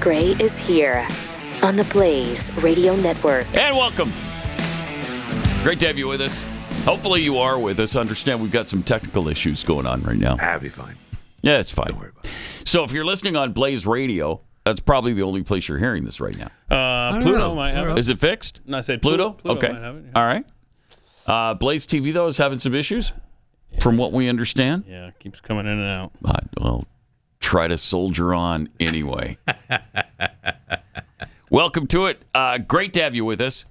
Gray is here on the Blaze Radio Network. And welcome. Great to have you with us. Hopefully you are with us. I understand we've got some technical issues going on right now. That'll be fine. Yeah, it's fine. Don't worry about it. So if you're listening on Blaze Radio, that's probably the only place you're hearing this right now. Pluto might have it. Is it fixed? No, I said Pluto? Pluto Okay. might have it, yeah. All right. BlazeTV, though, is having some issues, from what we understand. Yeah, it keeps coming in and out. Well, try to soldier on anyway. Welcome to it. Great to have you with us.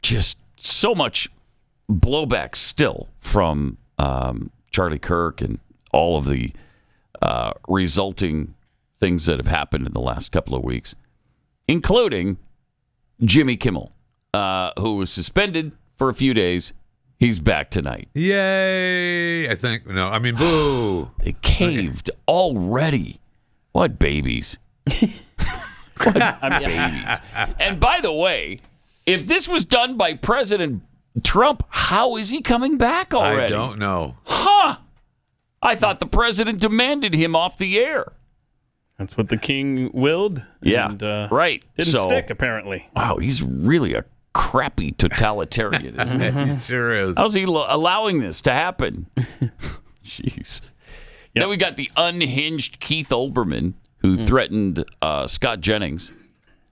Just so much blowback still from Charlie Kirk and all of the resulting things that have happened in the last couple of weeks, including Jimmy Kimmel, who was suspended for a few days. He's back tonight. Yay! I think, no, I mean, boo. They caved already. What babies. What babies. And by the way, if this was done by President Trump, how is he coming back already? I don't know. Huh. I thought the president demanded him off the air. That's what the king willed. Yeah, and, right. Didn't stick, apparently. Wow, he's really a crappy totalitarian, isn't he? He sure is. How's he allowing this to happen? Jeez. Yep. Then we got the unhinged Keith Olbermann, who threatened Scott Jennings.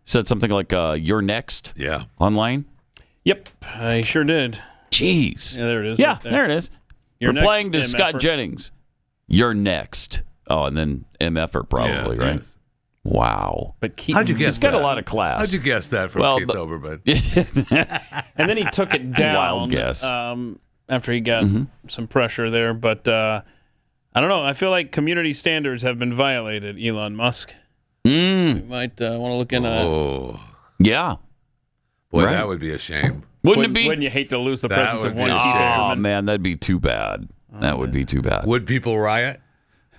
Said something like, you're next Yeah. online. Yep, I sure did. Jeez. Yeah, there it is. Yeah, right there it is. You're replying next, to Scott MFer. Jennings. You're next. Oh, and then MFer probably, Yeah, right? yes. Wow. But Keith, How'd you guess He's got that? a lot of class. How'd you guess that from Keith Olbermann? and then he took it down. Wild guess. After he got some pressure there, but I don't know. I feel like community standards have been violated. Elon Musk. We might want to look into that. Oh, Yeah. boy, Right. that would be a shame. Wouldn't it be? Wouldn't you hate to lose the That presence would of be one a of Keith shame. Oh, Olbermann? man, that'd be too bad. That would be too bad. Would people riot?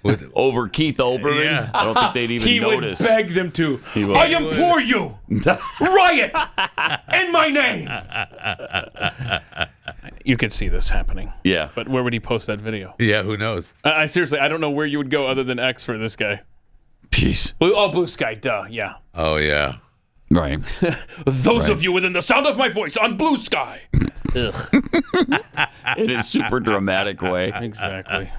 With Over Keith Olbermann? Yeah. I don't think they'd even He notice. would beg them to. would. I implore you, riot in my name. You could see this happening. Yeah. But where would he post that video? Yeah, who knows? I seriously, I don't know where you would go other than X for this guy. Jeez. Blue Sky, duh, yeah. Oh, yeah. Right. Those of you within the sound of my voice on Blue Sky. In a super dramatic way. Exactly.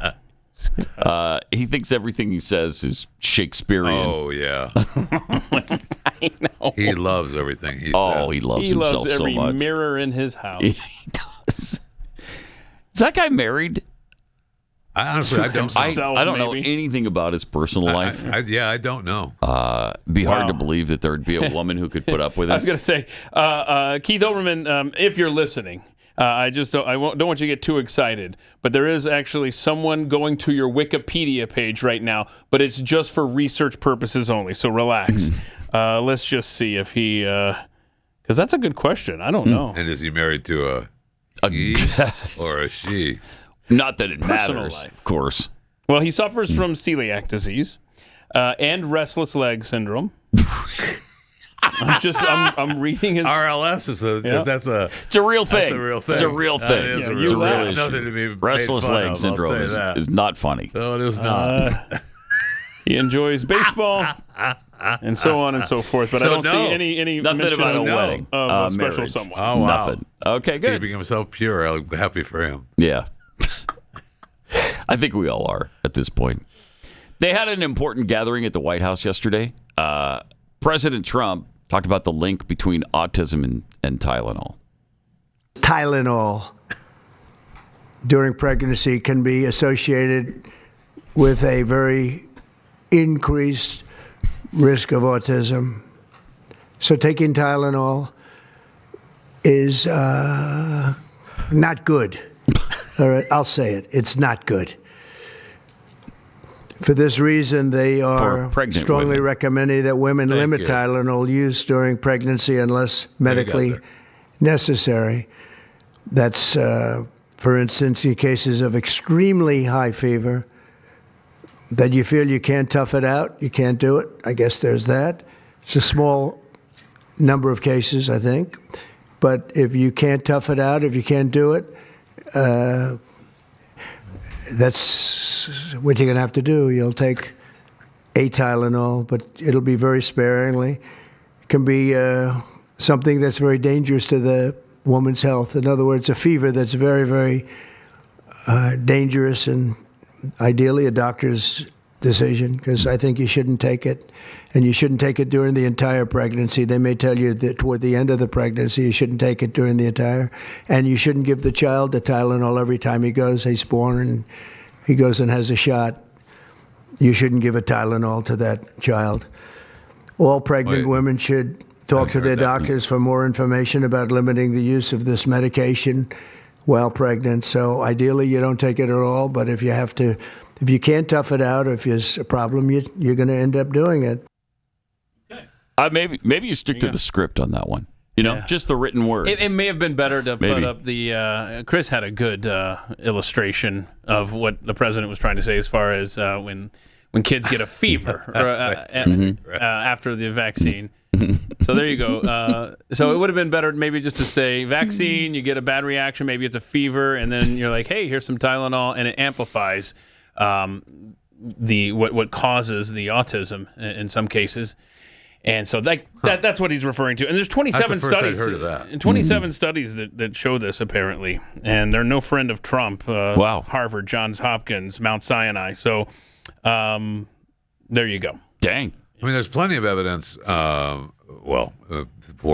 He thinks everything he says is Shakespearean. Oh, yeah. I know. He loves everything he Oh, says. he loves He himself loves every so much. mirror in his house. He does. Is that guy married? Honestly, I don't know. I don't know maybe. anything about his personal life. I don't know. Be hard to Wow. believe that there'd be a woman who could put up with I was it. going to say, Keith Olbermann, if you're listening, I don't want you to get too excited, but there is actually someone going to your Wikipedia page right now, but it's just for research purposes only, so relax. Let's just see if he, because that's a good question. I don't know. And is he married to A he or a she? Not that it Personal matters, life. of course. Well, he suffers from celiac disease and restless leg syndrome. I'm reading his. RLS is It's a real thing. That's a real thing. It's a real thing. That is Yeah, a you real thing. laugh. It's nothing to be made Restless fun leg of, I'll syndrome tell you that. is not funny. No, it is not. He enjoys baseball and so on and so forth, but I So don't no. see any Nothing mention about a of, wedding. of a special marriage. someone. Oh, wow. Nothing. Okay, good. Keeping himself pure. I'm happy for him. Yeah. I think we all are at this point. They had an important gathering at the White House yesterday. President Trump talked about the link between autism and Tylenol. Tylenol during pregnancy can be associated with a very increased risk of autism. So taking Tylenol is not good. All right, I'll say it. It's not good. For this reason, they are pregnant strongly women. recommending that women Thank limit you. Tylenol use during pregnancy unless medically there. necessary. That's, for instance, in cases of extremely high fever, that you feel you can't tough it out, you can't do it. I guess there's that. It's a small number of cases, I think. But if you can't tough it out, if you can't do it, that's what you're going to have to do. You'll take a Tylenol, but it'll be very sparingly. It can be something that's very dangerous to the woman's health. In other words, a fever that's very, very dangerous, and ideally a doctor's decision, because I think you shouldn't take it, and you shouldn't take it during the entire pregnancy. They may tell you that toward the end of the pregnancy you shouldn't take it during the entire, and you shouldn't give the child a Tylenol every time he's born and he goes and has a shot. You shouldn't give a Tylenol to that child. All pregnant women should talk to their doctors for more information about limiting the use of this medication while pregnant. So ideally you don't take it at all, but if you can't tough it out, or if there's a problem, you're going to end up doing it. Maybe you stick to the script on that one. Just the written word. It may have been better to put up the. Chris had a good illustration of what the president was trying to say as far as when kids get a fever after the vaccine. So there you go. So it would have been better maybe just to say vaccine, you get a bad reaction, maybe it's a fever, and then you're like, hey, here's some Tylenol, and it amplifies what causes the autism in some cases. And so that's what he's referring to. And there's 27 studies. I'd heard of that. And 27 studies that show this, apparently. And they're no friend of Trump. Wow. Harvard, Johns Hopkins, Mount Sinai. So there you go. Dang. I mean, there's plenty of evidence, for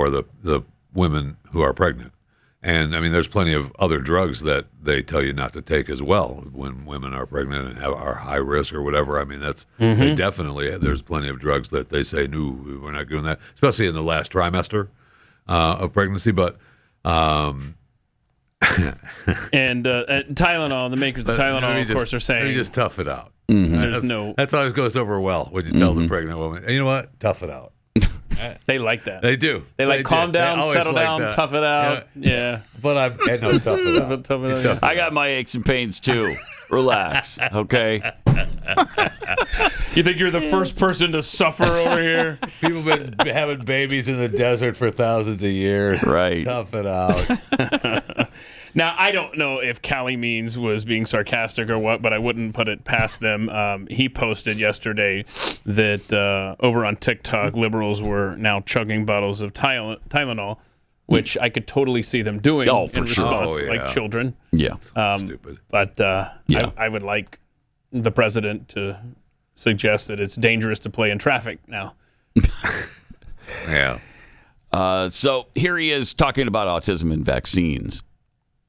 the women who are pregnant. And, I mean, there's plenty of other drugs that they tell you not to take as well when women are pregnant and are high risk or whatever. I mean, they definitely, there's plenty of drugs that they say, no, we're not doing that, especially in the last trimester of pregnancy. But and Tylenol, the makers of Tylenol, of course, are saying, you just tough it out. That's always goes over well when you tell the pregnant woman, you know what, tough it out. They like that. They do. They like calm down, settle down, that. Tough it out. Yeah. But tough it out. Tough it out. I got my aches and pains too. Relax, okay? You think you're the first person to suffer over here? People have been having babies in the desert for thousands of years. Right. Tough it out. Now, I don't know if Callie Means was being sarcastic or what, but I wouldn't put it past them. He posted yesterday that over on TikTok, liberals were now chugging bottles of Tylenol, which I could totally see them doing in response, like children. Yeah. Stupid. But I would like the president to suggest that it's dangerous to play in traffic now. Yeah. So here he is talking about autism and vaccines.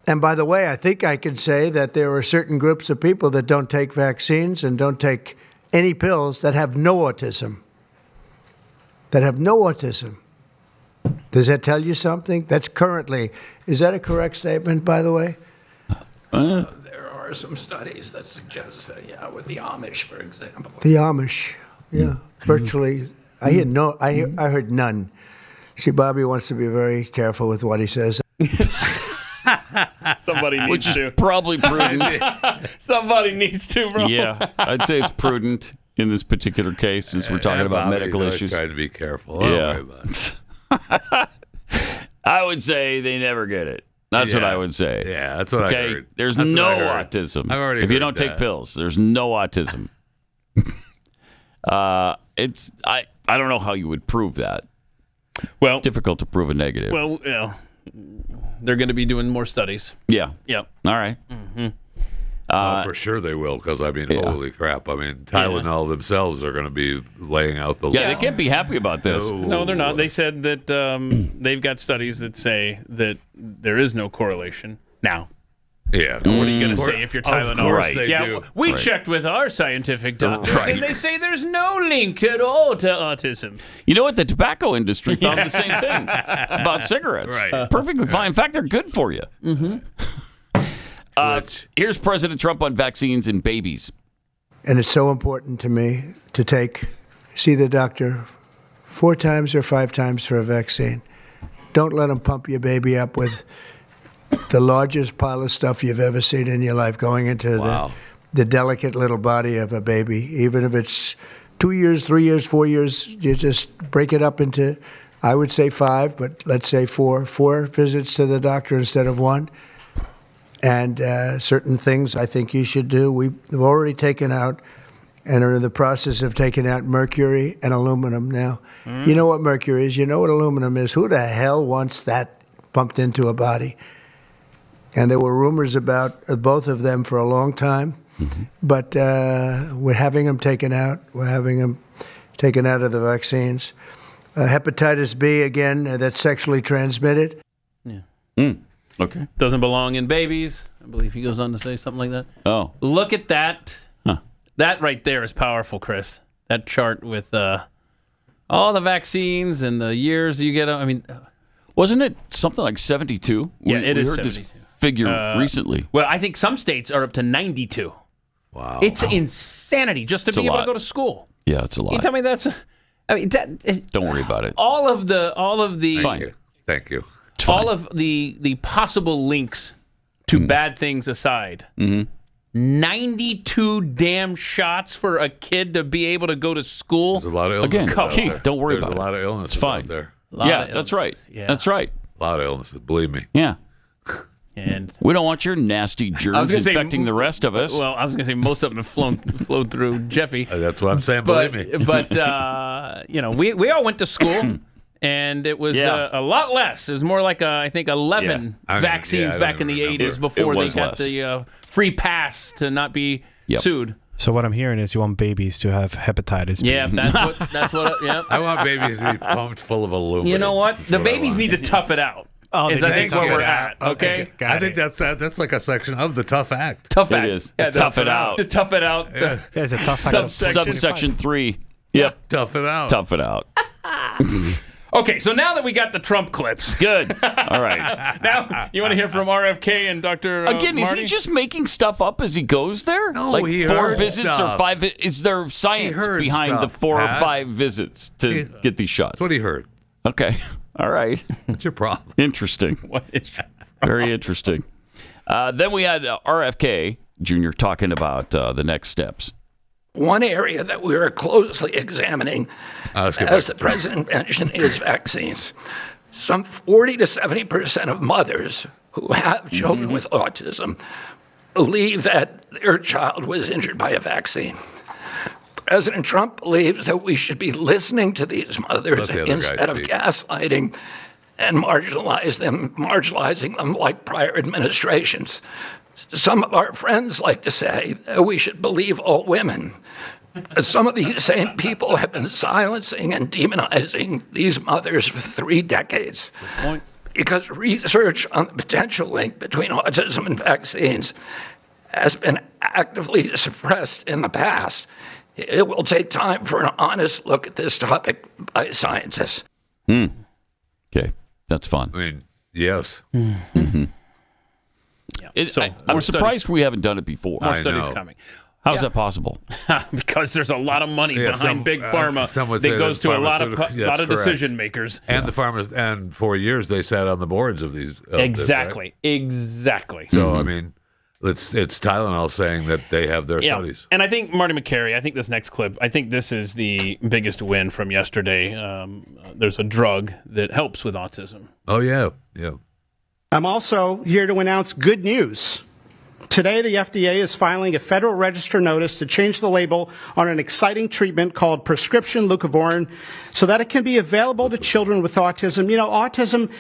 And by the way, I think I can say that there are certain groups of people that don't take vaccines and don't take any pills that have no autism. Does that tell you something? That's currently, is that a correct statement, by the way? There are some studies that suggest that, with the Amish, for example. The Amish, virtually. I heard none. See, Bobby wants to be very careful with what he says. Somebody needs Which is to. probably prudent. Somebody needs to, bro. Yeah, I'd say it's prudent in this particular case since we're talking about medical issues. Trying to be careful. Yeah. I would say they never get it. That's what I would say. Yeah, that's what I heard. There's that's no autism. I've already if you heard don't take that. pills, there's no autism. I don't know how you would prove that. Well, difficult to prove a negative. Well, they're going to be doing more studies. Yeah. Yep. All right. For sure they will, because, I mean, holy crap. I mean, Tylenol themselves are going to be laying out the they can't be happy about this. No, they're not. They said that they've got studies that say that there is no correlation. Now, yeah. what are you going to say if you're Tylenol? Of course they do. We checked with our scientific doctors, and they say there's no link at all to autism. You know what? The tobacco industry found the same thing about cigarettes. Right. Perfectly fine. In fact, they're good for you. Here's President Trump on vaccines and babies. And it's so important to me to see the doctor 4 times or 5 times for a vaccine. Don't let them pump your baby up with the largest pile of stuff you've ever seen in your life going into the delicate little body of a baby. Even if it's 2 years, 3 years, 4 years, you just break it up into, I would say 5, but let's say 4 visits to the doctor instead of 1. And certain things I think you should do. We've already taken out and are in the process of taking out mercury and aluminum now. You know what mercury is. You know what aluminum is. Who the hell wants that pumped into a body? And there were rumors about both of them for a long time. But we're having them taken out. We're having them taken out of the vaccines. Hepatitis B, again, that's sexually transmitted. Yeah. Okay. Doesn't belong in babies. I believe he goes on to say something like that. Oh. Look at that. That right there is powerful, Chris. That chart with all the vaccines and the years you get. I mean, wasn't it something like 72? Yeah, it is heard 72. This figure recently. Well, I think some states are up to 92. Wow. It's insanity just to be able to go to school. Yeah, it's a lot. You tell me that's. I mean, don't worry about it. All of the. Thank you. All of the possible links to bad things aside. 92 damn shots for a kid to be able to go to school. There's a lot of illnesses out Keith, there. don't worry about it. There's a lot of illnesses It's fine. out there. Yeah, that's right. Yeah. That's right. A lot of illnesses, believe me. Yeah. And we don't want your nasty germs infecting the rest of us. Well, I was going to say most of them have flowed through Jeffy. That's what I'm saying, believe me. But, we all went to school, and it was a lot less. It was more like, I think, 11 vaccines back in the 80s before they got the free pass to not be sued. So what I'm hearing is you want babies to have hepatitis B. Yeah, that's what. Yeah. I want babies to be pumped full of aluminum. You know what? That's The what babies need to tough it out. Oh, I think where we're at. Okay. I think that's like a section of the tough act. Tough act. It is. Yeah, tough it out. To tough it out. Yeah, it's a tough act. Subsection 3. Yep. Tough it out. Tough it out. Okay, so now that we got the Trump clips. Good. All right. Now, you want to hear from RFK and Dr. Again, Marty? is he just making stuff up as he goes there? No, like he 4 heard visits stuff. or 5? Is there science heard behind stuff, the 4 or Pat. 5 visits to get these shots? That's what he heard. Okay. All right. What's your problem? Interesting. What is Very interesting. Then we had RFK Jr. talking about the next steps. One area that we are closely examining, as the president mentioned, is vaccines. Some 40 to 70% of mothers who have children with autism believe that their child was injured by a vaccine. President Trump believes that we should be listening to these mothers instead of gaslighting and marginalizing them like prior administrations. Some of our friends like to say that we should believe all women. Some of these same people have been silencing and demonizing these mothers for 3 decades. Good point. Because research on the potential link between autism and vaccines has been actively suppressed in the past. It will take time for an honest look at this topic by scientists. Okay. That's fun. I mean, yes. Mm-hmm. Yeah. I'm surprised we haven't done it before. More studies coming. How's that possible? Because there's a lot of money behind big pharma that goes to a lot of decision makers. And the farmers, and for years they sat on the boards of these. Exactly. So I mean, it's Tylenol saying that they have their studies. And I think Marty Makary, I think this next clip, I think this is the biggest win from yesterday. There's a drug that helps with autism. Oh yeah. I'm also here to announce good news. Today, the FDA is filing a Federal Register notice to change the label on an exciting treatment called prescription Leucovorin so that it can be available to children with autism. You know, autism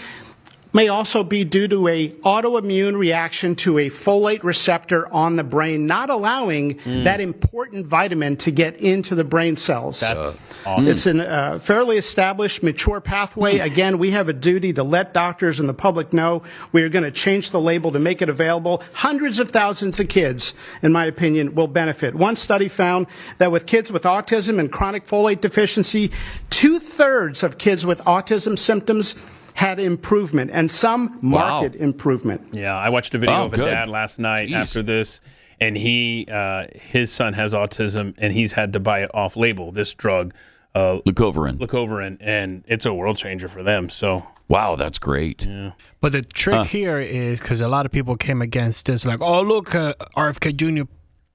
may also be due to a autoimmune reaction to a folate receptor on the brain, not allowing that important vitamin to get into the brain cells. That's awesome. It's a fairly established, mature pathway. Again, we have a duty to let doctors and the public know. We are going to change the label to make it available. Hundreds of thousands of kids, in my opinion, will benefit. One study found that with kids with autism and chronic folate deficiency, 2/3 of kids with autism symptoms had improvement, and some marked improvement. Yeah, I watched a video of a dad last night after this, and his son has autism, and he's had to buy it off label, this drug, Leucovorin, and it's a world changer for them. So wow, that's great. Yeah. But the trick here is because a lot of people came against this, like, oh, look, RFK Jr.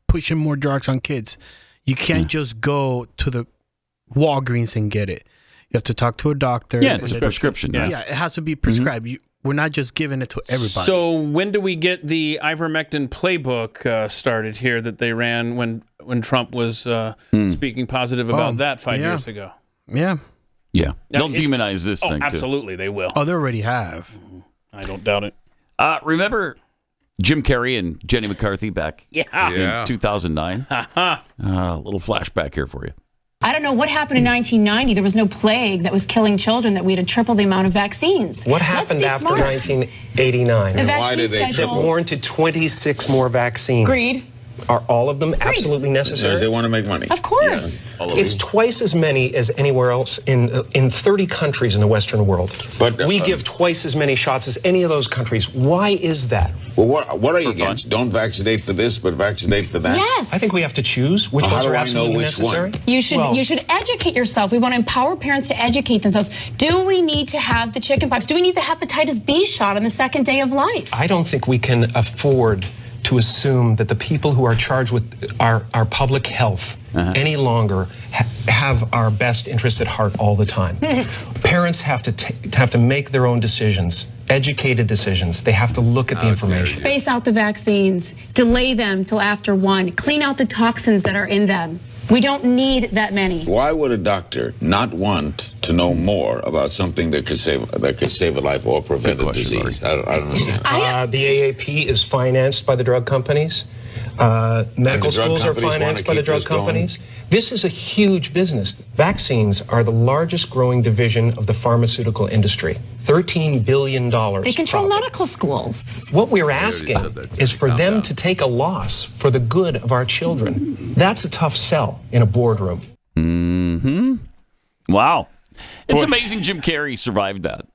pushing more drugs on kids. You can't just go to the Walgreens and get it. You have to talk to a doctor. Yeah, it's a prescription. Yeah, it has to be prescribed. We're not just giving it to everybody. So when do we get the ivermectin playbook started here that they ran when when Trump was speaking positive about that 5 years ago. Yeah. Yeah. They'll demonize this thing, absolutely, they will. Oh, they already have. I don't doubt it. Remember Jim Carrey and Jenny McCarthy back in 2009? A little flashback here for you. I don't know what happened in 1990. There was no plague that was killing children that we had to triple the amount of vaccines. What happened after 1989? The why did they That warranted 26 more vaccines. Greed. Are all of them absolutely necessary? Because they want to make money. Of course. It's twice as many as anywhere else in 30 countries in the Western world. But we give twice as many shots as any of those countries. Why is that? Well, what are you against? Don't vaccinate for this, but vaccinate for that? Yes. I think we have to choose which ones are absolutely necessary. You should educate yourself. We want to empower parents to educate themselves. Do we need to have the chickenpox? Do we need the hepatitis B shot on the second day of life? I don't think we can afford to assume that the people who are charged with our public health any longer have our best interest at heart all the time. Parents have to make their own decisions, educated decisions. They have to look at the information. Space out the vaccines, delay them till after 1, clean out the toxins that are in them. We don't need that many. Why would a doctor not want to know more about something that could save a life or prevent a disease? I don't understand. The AAP is financed by the drug companies. Medical schools are financed by the drug companies. This is a huge business. Vaccines are the largest growing division of the pharmaceutical industry. $13 billion. They control medical schools. What we're asking is for them to take a loss for the good of our children. That's a tough sell in a boardroom. Wow. It's amazing Jim Carrey survived that.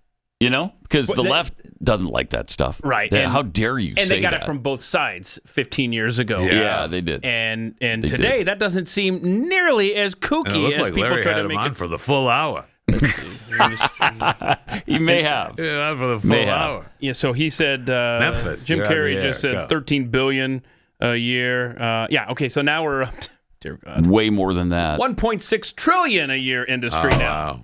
You know, because the left doesn't like that stuff. Right. How dare you say that? And they got it from both sides 15 years ago. Yeah, they did. And today, that doesn't seem nearly as kooky as like people Larry try had to him make on it. for the full hour. He may have. Yeah, for the full hour. Yeah, so he said, Memphis, Jim you're on Carrey the just air. said Go. $13 billion a year. Okay, so now we're up to, dear God, way more than that. $1.6 trillion a year industry now. Wow.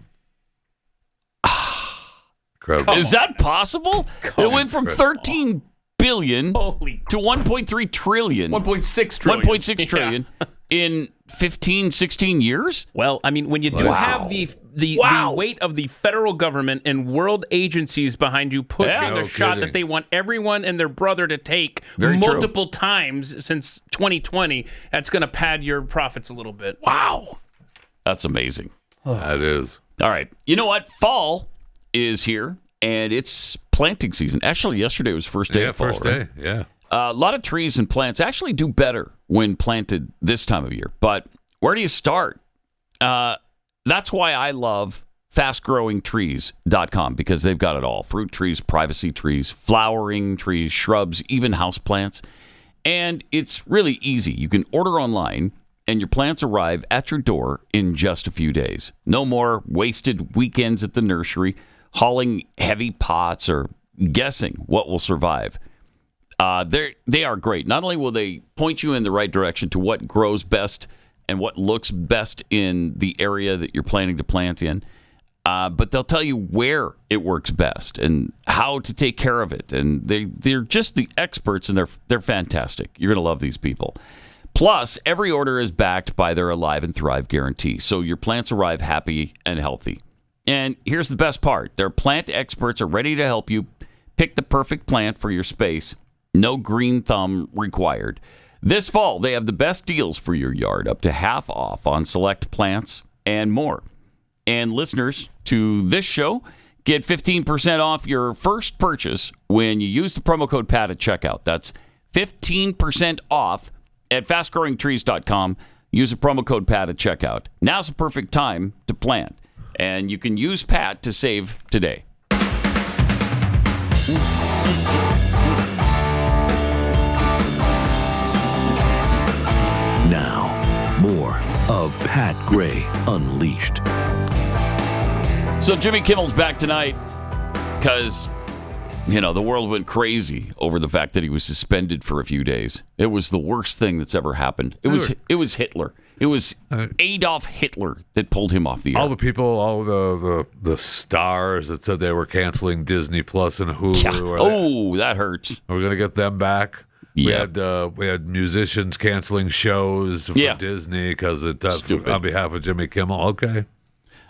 Incredible. Is that possible? It went from 13 billion to 1.3 trillion. 1.6 trillion. 1.6 trillion in 15, 16 years? Well, I mean, when you do have the weight of the federal government and world agencies behind you pushing the shot that they want everyone and their brother to take multiple times since 2020, that's going to pad your profits a little bit. Wow. That's amazing. That is. All right. You know what? Fall is here, and it's planting season. Actually, yesterday was the first day of fall. First day, yeah. A lot of trees and plants actually do better when planted this time of year. But where do you start? That's why I love fastgrowingtrees.com, because they've got it all. Fruit trees, privacy trees, flowering trees, shrubs, even houseplants. And it's really easy. You can order online, and your plants arrive at your door in just a few days. No more wasted weekends at the nursery, hauling heavy pots, or guessing what will survive. They are great. Not only will they point you in the right direction to what grows best and what looks best in the area that you're planning to plant in, but they'll tell you where it works best and how to take care of it. And they're just the experts, and they're fantastic. You're going to love these people. Plus, every order is backed by their Alive and Thrive guarantee, so your plants arrive happy and healthy. And here's the best part. Their plant experts are ready to help you pick the perfect plant for your space. No green thumb required. This fall, they have the best deals for your yard, up to half off on select plants and more. And listeners to this show get 15% off your first purchase when you use the promo code PAT at checkout. That's 15% off at fastgrowingtrees.com. Use the promo code PAT at checkout. Now's the perfect time to plant. And you can use PAT to save today. Now, more of Pat Gray Unleashed. So Jimmy Kimmel's back tonight because, the world went crazy over the fact that he was suspended for a few days. It was the worst thing that's ever happened. It was Hitler. It was Adolf Hitler that pulled him off the air. All the people, all the stars that said they were canceling Disney Plus and Hulu. Yeah. That hurts. We're going to get them back. We had musicians canceling shows for Disney because on behalf of Jimmy Kimmel. Okay.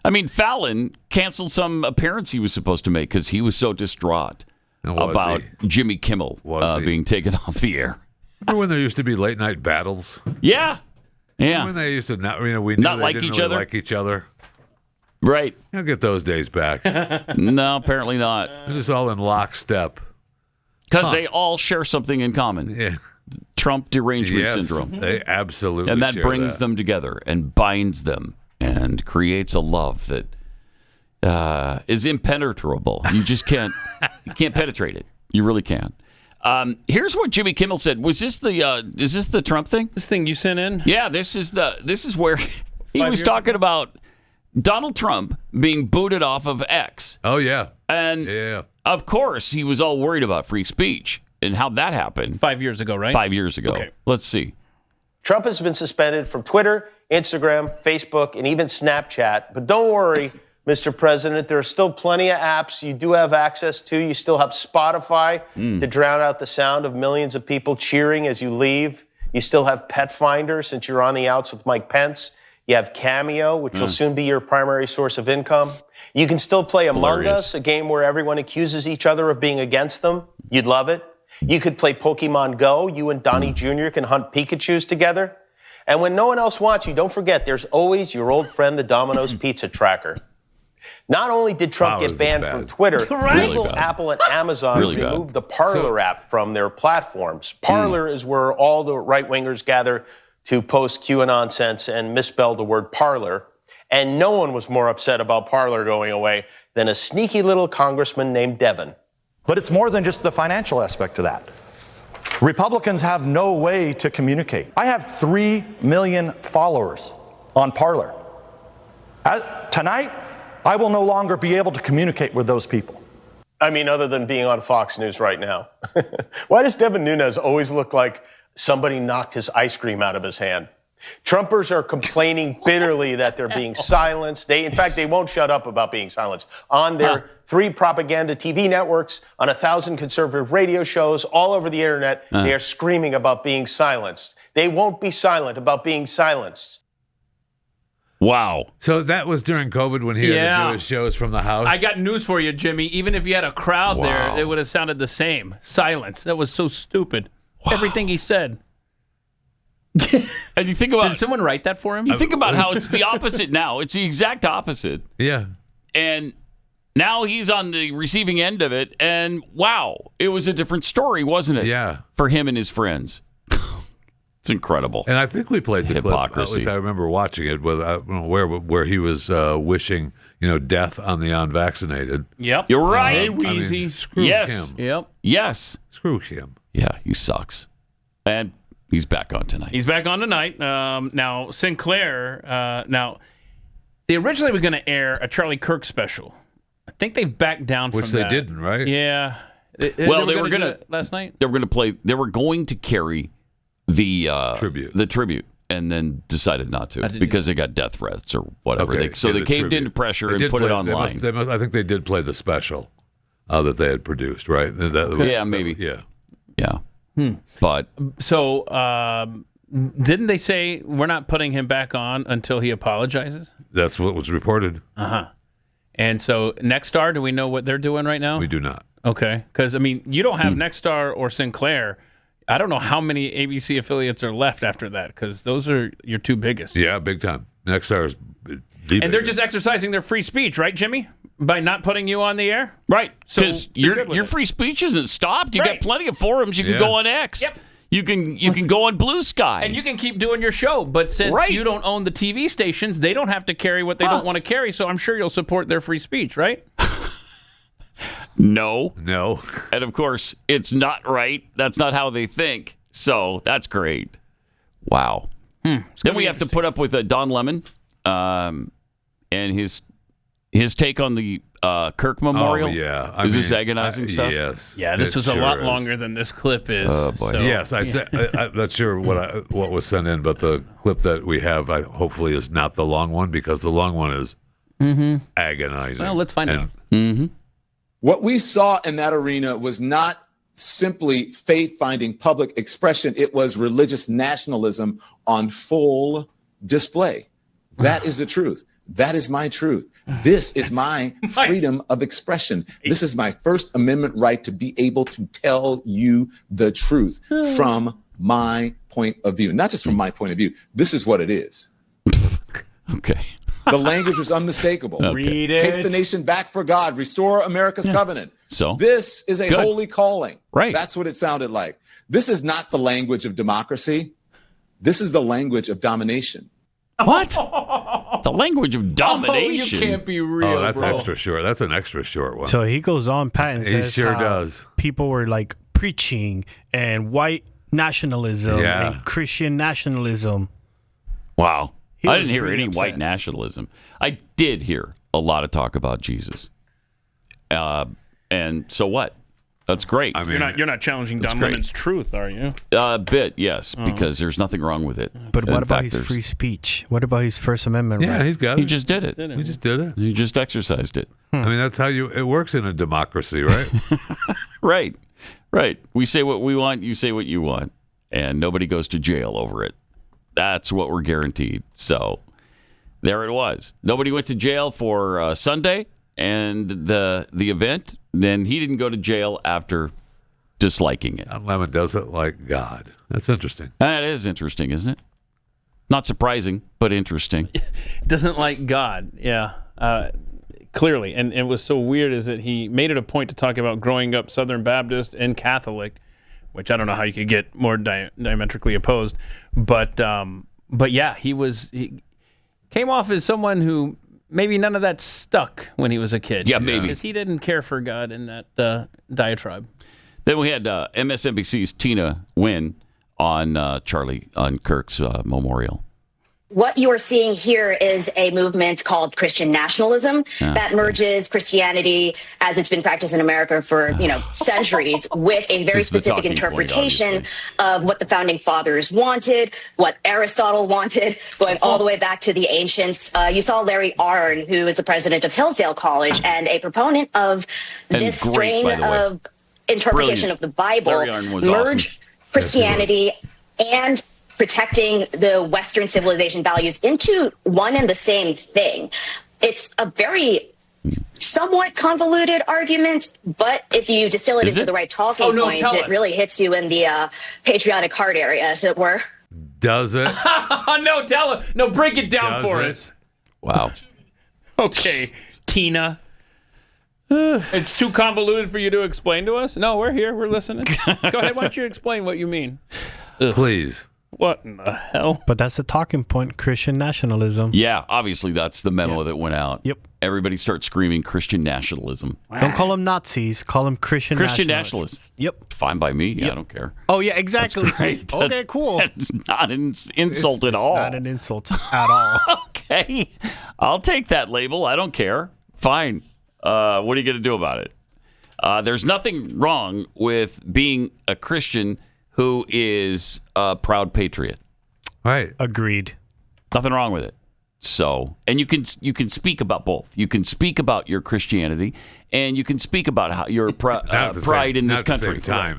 I mean, Fallon canceled some appearance he was supposed to make because he was so distraught about Jimmy Kimmel being taken off the air. Remember when there used to be late night battles? Yeah. When they used to not like each other. Right. You'll get those days back. No, apparently not. They're just all in lockstep. Because they all share something in common. Yeah. Trump derangement syndrome. They absolutely and that share brings them together and binds them and creates a love that is impenetrable. You just can't penetrate it. You really can't. Here's what Jimmy Kimmel said. Was this is this the Trump thing? This thing you sent in? Yeah, this is where he was talking about Donald Trump being booted off of X. Oh yeah. And of course he was all worried about free speech and how that happened. 5 years ago, right? 5 years ago. Okay. Let's see. Trump has been suspended from Twitter, Instagram, Facebook, and even Snapchat. But don't worry, Mr. President, there are still plenty of apps you do have access to. You still have Spotify to drown out the sound of millions of people cheering as you leave. You still have Pet Finder since you're on the outs with Mike Pence. You have Cameo, which will soon be your primary source of income. You can still play Among Us, a game where everyone accuses each other of being against them. You'd love it. You could play Pokemon Go. You and Donnie Jr. can hunt Pikachus together. And when no one else wants you, don't forget, there's always your old friend, the Domino's Pizza Tracker. Not only did Trump get banned from Twitter, Google, Apple, and Amazon removed the Parler app from their platforms. Parler is where all the right-wingers gather to post QAnon nonsense and misspell the word parlor. And no one was more upset about Parler going away than a sneaky little congressman named Devin. But it's more than just the financial aspect of that. Republicans have no way to communicate. I have 3 million followers on Parler. Tonight, I will no longer be able to communicate with those people. I mean, other than being on Fox News right now. Why does Devin Nunes always look like somebody knocked his ice cream out of his hand? Trumpers are complaining bitterly that they're being silenced. In fact, they won't shut up about being silenced. On their 3 propaganda TV networks, on 1,000 conservative radio shows, all over the internet, they are screaming about being silenced. They won't be silent about being silenced. Wow. So that was during COVID when he had to do his shows from the house? I got news for you, Jimmy. Even if you had a crowd there, it would have sounded the same. Silence. That was so stupid. Wow. Everything he said. And you think about... Did someone write that for him? You think about how it's the opposite now. It's the exact opposite. Yeah. And now he's on the receiving end of it. And wow, it was a different story, wasn't it? Yeah. For him and his friends. It's incredible. And I think we played the hypocrisy. Clip. At least I remember watching it with where he was wishing, death on the unvaccinated. Yep. You're right. Hey, Weezy. I mean, screw yes. him. Yep. Yes. Screw him. Yeah, he sucks. And he's back on tonight. He's back on tonight. Now, Sinclair, they originally were going to air a Charlie Kirk special. I think they've backed down from that. Which they didn't, right? Yeah. They were going to last night. They were going to play. They were going to carry the tribute, and then decided not to because they got death threats or whatever. Okay. They caved into pressure and put it online. I think they did play the special that they had produced, right? Maybe. Yeah. But so didn't they say we're not putting him back on until he apologizes? That's what was reported. And so Nexstar, do we know what they're doing right now? We do not. Okay, because you don't have Nexstar or Sinclair. I don't know how many ABC affiliates are left after that, because those are your 2 biggest. Yeah, big time. Nexstar is and they're just exercising their free speech, right, Jimmy? By not putting you on the air? Right. Because your free speech isn't stopped. You got plenty of forums. You can go on X. Yep. You can go on Blue Sky. And you can keep doing your show. But since you don't own the TV stations, they don't have to carry what they don't want to carry. So I'm sure you'll support their free speech, right? No. And of course, it's not right. That's not how they think. So that's great. Wow. Then we have to put up with Don Lemon and his take on the Kirk Memorial. Oh, yeah. Is this agonizing stuff? Yes. Yeah, this was a lot longer than this clip is. Oh, boy. So. Yes, I'm not sure what was sent in, but the clip that we have hopefully is not the long one, because the long one is agonizing. Well, let's find out. What we saw in that arena was not simply faith-finding public expression. It was religious nationalism on full display. That is the truth. That is my truth. This is my freedom of expression. This is my First Amendment right to be able to tell you the truth from my point of view. Not just from my point of view. This is what it is. Okay. The language was unmistakable. Okay. Read it. Take the nation back for God. Restore America's covenant. So this is a good. holy calling. Right. That's what it sounded like. This is not the language of democracy. This is the language of domination. What? The language of domination. Oh, you can't be real. Oh, that's bro. extra short. That's an extra short one. So he goes on, Pat, and He says sure how does. people were like preaching and white nationalism Yeah. and Christian nationalism. Wow. He I was didn't hear really any upset. white nationalism. I did hear a lot of talk about Jesus. And so what? That's great. I mean, You're not challenging That's Don great. Lemon's truth, are you? A bit, yes, because there's nothing wrong with it. But In what about fact, his there's- free speech? What about his First Amendment yeah, right? he's got it. He just did it. He just did it. He just exercised it. I mean, that's how it works in a democracy, right? Right. Right. We say what we want, you say what you want, and nobody goes to jail over it. That's what we're guaranteed. So there it was. Nobody went to jail for Sunday and the event. Then he didn't go to jail after disliking it. Don Lemon does it like God. That's interesting. That is interesting, isn't it? Not surprising, but interesting. Doesn't like God. Yeah. Clearly. And it was so weird is that he made it a point to talk about growing up Southern Baptist and Catholic, which I don't know how you could get more diametrically opposed. But yeah, he came off as someone who maybe none of that stuck when he was a kid. Yeah, maybe. Because he didn't care for God in that diatribe. Then we had MSNBC's Tina Nguyen on Kirk's memorial. What you are seeing here is a movement called Christian nationalism that merges Christianity as it's been practiced in America for centuries with a very specific interpretation of what the founding fathers wanted, what Aristotle wanted, going all the way back to the ancients. You saw Larry Arnn, who is the president of Hillsdale College and a proponent of this strain of interpretation of the Bible, merge Christianity and protecting the Western civilization values into one and the same thing. It's a very somewhat convoluted argument, but if you distill it into the right talking points, it really hits you in the patriotic heart area, as it were. Does it? No, tell us. No, break it down for us. Wow. Okay, Tina. It's too convoluted for you to explain to us? No, we're here. We're listening. Go ahead. Why don't you explain what you mean? Please. What in the hell? But that's the talking point, Christian nationalism. Yeah, obviously that's the memo that went out. Yep. Everybody starts screaming Christian nationalism. Don't call them Nazis. Call them Christian nationalists. Yep. Fine by me. I don't care. Oh, yeah, exactly. That's great. Okay, cool. That's not an insult at all. It's not an insult at all. Okay. I'll take that label. I don't care. Fine. What are you going to do about it? There's nothing wrong with being a Christian who is a proud patriot. Right. Agreed. Nothing wrong with it. So, and you can speak about both. You can speak about your Christianity, and you can speak about how your pride in this country.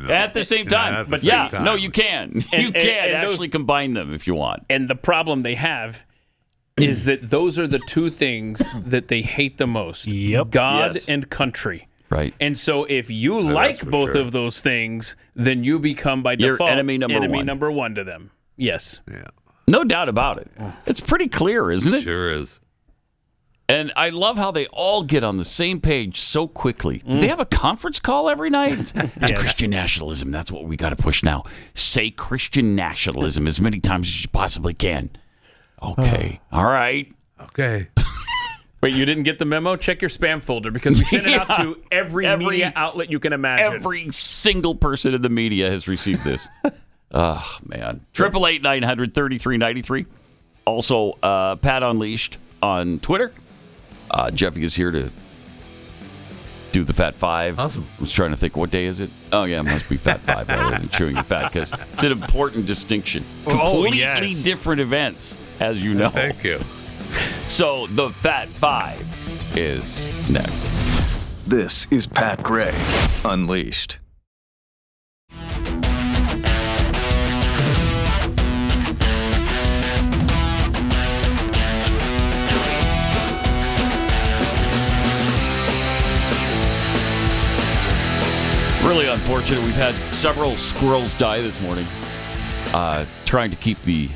At the same time. But yeah, no, you can. You can actually combine them if you want. And the problem they have is that those are the two things that they hate the most. Yep. God and country. Right. And so if you like both of those things, then you become by Your default enemy number one. to them. Yes. Yeah. No doubt about it. It's pretty clear, isn't it? Sure is. And I love how they all get on the same page so quickly. Do they have a conference call every night? It's Christian nationalism. That's what we got to push now. Say Christian nationalism as many times as you possibly can. Okay. All right. Okay. Wait, you didn't get the memo? Check your spam folder because we sent it out to every media outlet you can imagine. Every single person in the media has received this. Oh, man. 888-900-3393. Also, Pat Unleashed on Twitter. Jeffy is here to do the Fat Five. Awesome. I was trying to think, what day is it? Oh, yeah, it must be Fat Five rather than chewing the fat, because it's an important distinction. Completely different events, as you know. Thank you. So the Fat Five is next. This is Pat Gray Unleashed. unfortunate. We've had several squirrels die this morning trying to keep the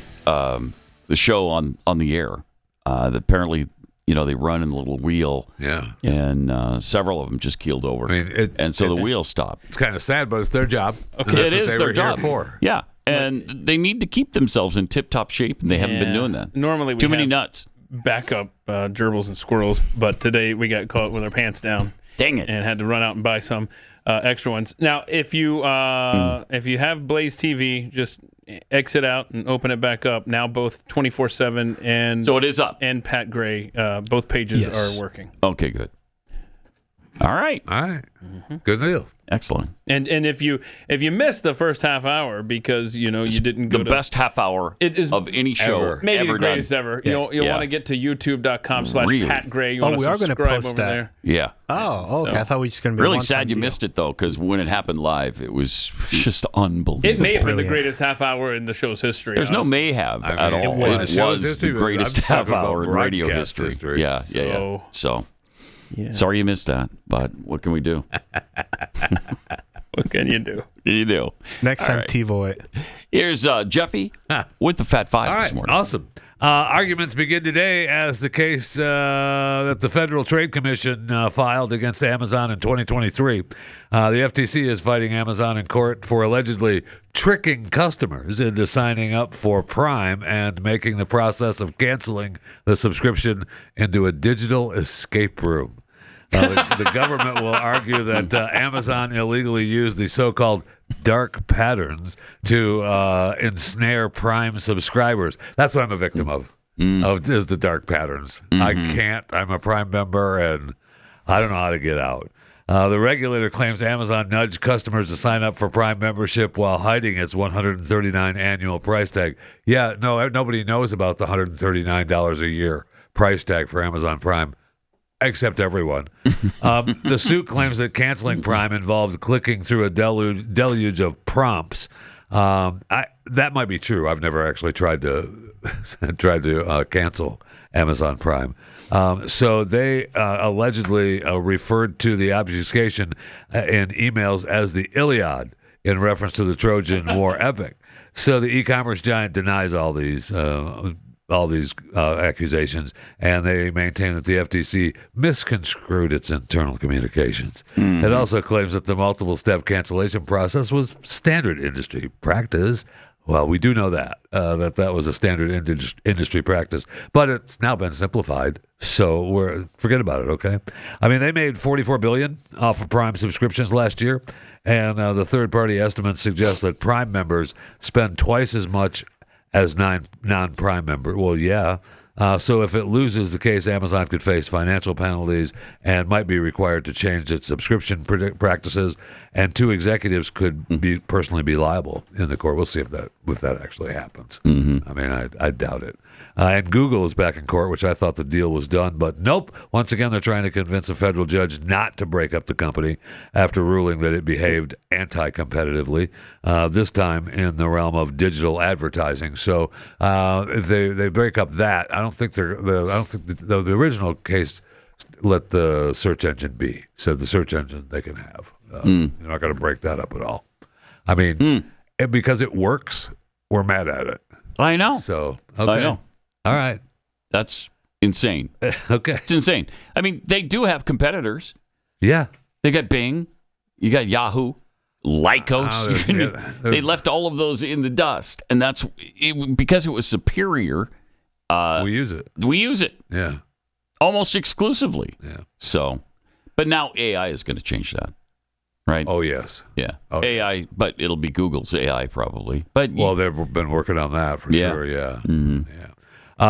show on the air. Apparently, they run in a little wheel. Yeah. And several of them just keeled over. The wheel stopped. It's kind of sad, but it's their job. Okay. It is their job. For. Yeah. And they need to keep themselves in tip-top shape, and they haven't been doing that. Normally, we too many have nuts. Backup gerbils and squirrels, but today we got caught with our pants down. Dang it! And had to run out and buy some extra ones. Now, if you have Blaze TV, just exit out and open it back up. Now both 24/7 and so it is up, and Pat Gray, both pages are working. Okay, good. All right. Mm-hmm. Good deal. Excellent. And if you missed the first half hour because you didn't go the best half hour of any show maybe ever the greatest done. ever. You'll want to get to youtube.com/Pat Gray. You we are going to post over that. There. Yeah. Oh, okay. I thought we were just going to be really sad you missed it though, because when it happened live, it was just unbelievable. It may have been the greatest half hour in the show's history. There's no may have at all. It was the greatest half hour in radio history. Yeah. So. Yeah. Sorry you missed that, but what can we do? What can you do? Next time, TiVo it. Here's Jeffy with the Fat Five this morning. Awesome. Arguments begin today as the case that the Federal Trade Commission filed against Amazon in 2023. The FTC is fighting Amazon in court for allegedly tricking customers into signing up for Prime and making the process of canceling the subscription into a digital escape room. The government will argue that Amazon illegally used the so-called dark patterns to ensnare Prime subscribers. That's what I'm a victim of is the dark patterns. I can't. I'm a Prime member, and I don't know how to get out. The regulator claims Amazon nudged customers to sign up for Prime membership while hiding its $139 annual price tag. Yeah, no, nobody knows about the $139 a year price tag for Amazon Prime. Except everyone. The suit claims that canceling Prime involved clicking through a deluge of prompts. That might be true. I've never actually tried to cancel Amazon Prime. So they allegedly referred to the obfuscation in emails as the Iliad in reference to the Trojan War epic. So the e-commerce giant denies all these accusations, and they maintain that the FTC misconstrued its internal communications. It also claims that the multiple-step cancellation process was standard industry practice. Well, we do know that was a standard industry practice, but it's now been simplified, so forget about it, okay? I mean, they made $44 billion off of Prime subscriptions last year, and the third-party estimates suggest that Prime members spend twice as much as non-Prime member. Well, yeah. So if it loses the case, Amazon could face financial penalties and might be required to change its subscription practices, and two executives could personally be liable in the court. We'll see if that actually happens. I mean, I doubt it. And Google is back in court, which I thought the deal was done, but nope. Once again, they're trying to convince a federal judge not to break up the company after ruling that it behaved anti-competitively, this time in the realm of digital advertising. So if they break up that, I don't think the original case let the search engine be. So the search engine they can have. You're not going to break that up at all. I mean, because it works, we're mad at it. I know. So okay. I know. All right. That's insane. Okay. It's insane. I mean, they do have competitors. Yeah. They got Bing. You got Yahoo. Lycos. They left all of those in the dust. And that's because it was superior. We use it. Yeah. Almost exclusively. Yeah. So, but now AI is going to change that. Right? Oh, yes. Yeah. Oh, AI, yes. But it'll be Google's AI probably. But well, they've been working on that for sure. Yeah. Mm-hmm. Yeah.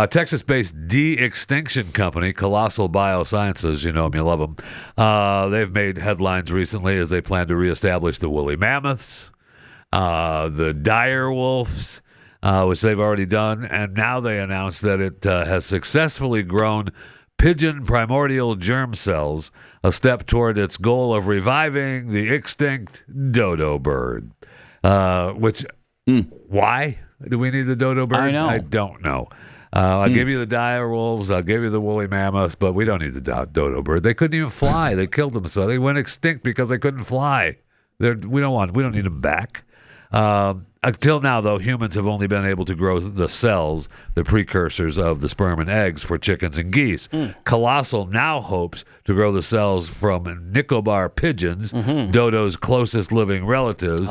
Texas-based de-extinction company, Colossal Biosciences, you know them, you love them. They've made headlines recently as they plan to reestablish the woolly mammoths, the dire wolves, which they've already done, and now they announced that it has successfully grown pigeon primordial germ cells, a step toward its goal of reviving the extinct dodo bird. Which, why do we need the dodo bird? I know. I don't know. I'll give you the dire wolves. I'll give you the woolly mammoths, but we don't need the dodo bird. They couldn't even fly. They killed them, so they went extinct because they couldn't fly. We don't need them back. Until now, though, humans have only been able to grow the cells, the precursors of the sperm and eggs, for chickens and geese. Colossal now hopes to grow the cells from Nicobar pigeons, dodo's closest living relatives,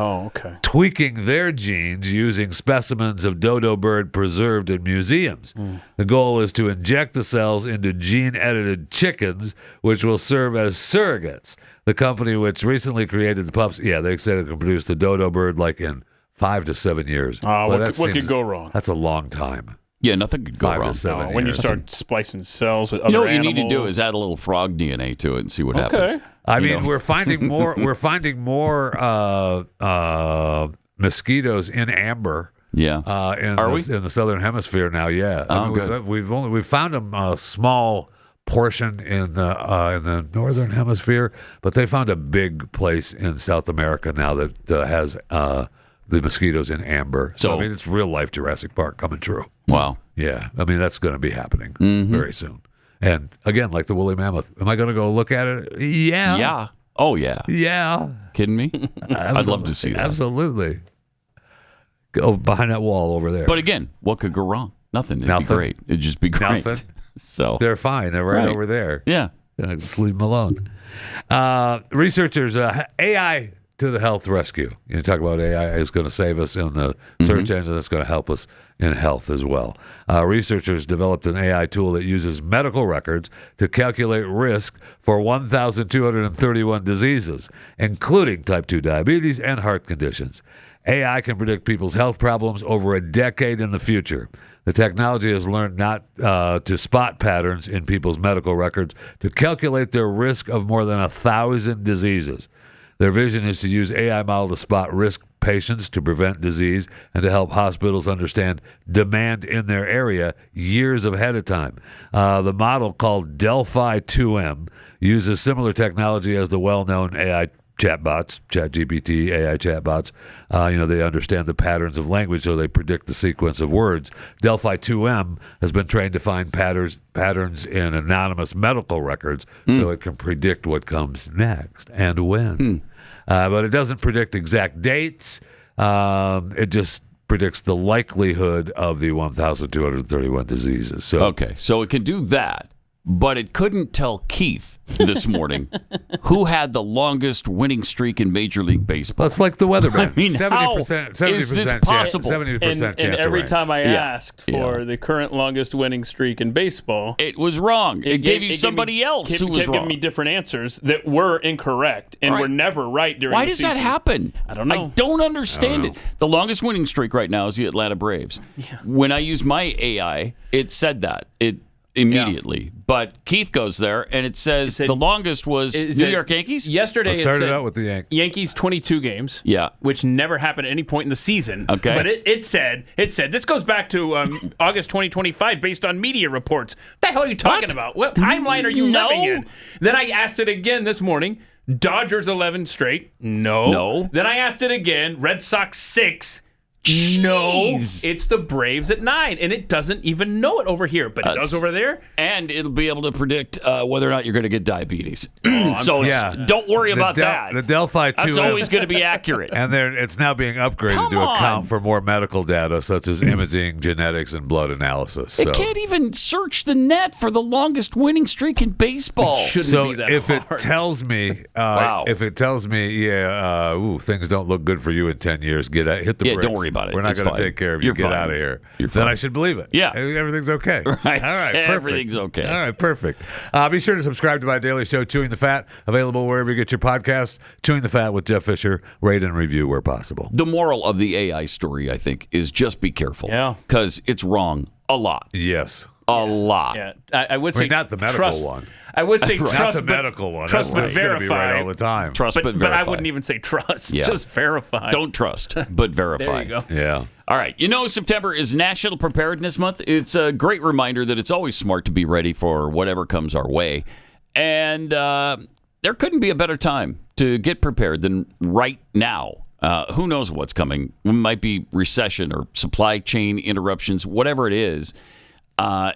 tweaking their genes using specimens of dodo bird preserved in museums. The goal is to inject the cells into gene-edited chickens, which will serve as surrogates. The company which recently created the pups, they say they can produce the dodo bird like in 5 to 7 years. What could go wrong? That's a long time. Yeah, nothing could go 5 wrong. to 7 years. When you start splicing cells with other what animals. you need to do is add a little frog DNA to it and see what happens. I mean, we're finding more. We're finding more mosquitoes in amber. Yeah. In the southern hemisphere now. Yeah. I mean, good. We've found them a small portion in the northern hemisphere, but they found a big place in South America now that has the mosquitoes in amber. So I mean, it's real life Jurassic Park coming true. Wow. Yeah. I mean, that's going to be happening very soon. And again, like the woolly mammoth, am I going to go look at it? Yeah. Yeah. Oh yeah. Yeah. Kidding me? I'd love to see that. Absolutely. Go behind that wall over there. But again, what could go wrong? Nothing. It'd be great. It'd just be great. Nothing. So they're fine. They're right over there. Yeah. Just leave them alone. Researchers, AI to the health rescue. You talk about AI is going to save us in the search engine. It's going to help us in health as well. Researchers developed an AI tool that uses medical records to calculate risk for 1,231 diseases, including type 2 diabetes and heart conditions. AI can predict people's health problems over a decade in the future. The technology has learned not to spot patterns in people's medical records to calculate their risk of more than 1,000 diseases. Their vision is to use AI model to spot risk patients to prevent disease and to help hospitals understand demand in their area years ahead of time. The model, called Delphi 2M, uses similar technology as the well-known AI chatbots, ChatGPT, AI chatbots. They understand the patterns of language, so they predict the sequence of words. Delphi 2M has been trained to find patterns in anonymous medical records, so it can predict what comes next and when. But it doesn't predict exact dates. It just predicts the likelihood of the 1,231 diseases. So it can do that. But it couldn't tell Keith this morning who had the longest winning streak in Major League Baseball. That's like the weatherman. I mean, 70% is this possible? 70% chance and every of rain. time I asked for the current longest winning streak in baseball, it was wrong. It gave you somebody else who was kept wrong. giving me different answers that were incorrect and were never right during Why the does season. that happen? I don't know. I don't understand it. The longest winning streak right now is the Atlanta Braves. When I used my AI, it said that. Immediately. But Keith goes there, and it says the longest was New York Yankees? Yesterday, it started out with the Yankees. Yankees 22 games. Yeah. Which never happened at any point in the season. Okay. But it said, this goes back to August 2025 based on media reports. What the hell are you talking about? What timeline are you living in? Then I asked it again this morning. Dodgers 11 straight. No. Then I asked it again. Red Sox 6. Jeez. No, it's the Braves at 9, and it doesn't even know it over here, but it does over there. And it'll be able to predict whether or not you're going to get diabetes. Don't worry about that. The Delphi 2M. That's always going to be accurate. And it's now being upgraded to account for more medical data, such as imaging, genetics, and blood analysis. It can't even search the net for the longest winning streak in baseball. It shouldn't be that if hard. it tells me, things don't look good for you in 10 years, hit the brakes. Don't worry about it. We're not going to take care of you. You're Get fine. out of here. You're then fine. I should believe it. Yeah. Everything's okay. Right. All right. Perfect. Everything's okay. All right. Perfect. Be sure to subscribe to my daily show, Chewing the Fat, available wherever you get your podcasts. Chewing the Fat with Jeff Fisher. Rate and review where possible. The moral of the AI story, I think, is just be careful. Yeah. Because it's wrong a lot. Yes. A lot. Yeah, I would say not the medical one. I would say Not trust, the medical one. Trust That's but going to be right verify. all the time. Trust but verify. But I wouldn't even say trust. Yeah. Just verify. Don't trust, but verify. There you go. Yeah. All right. September is National Preparedness Month. It's a great reminder that it's always smart to be ready for whatever comes our way. And there couldn't be a better time to get prepared than right now. Who knows what's coming? It might be recession or supply chain interruptions, whatever it is.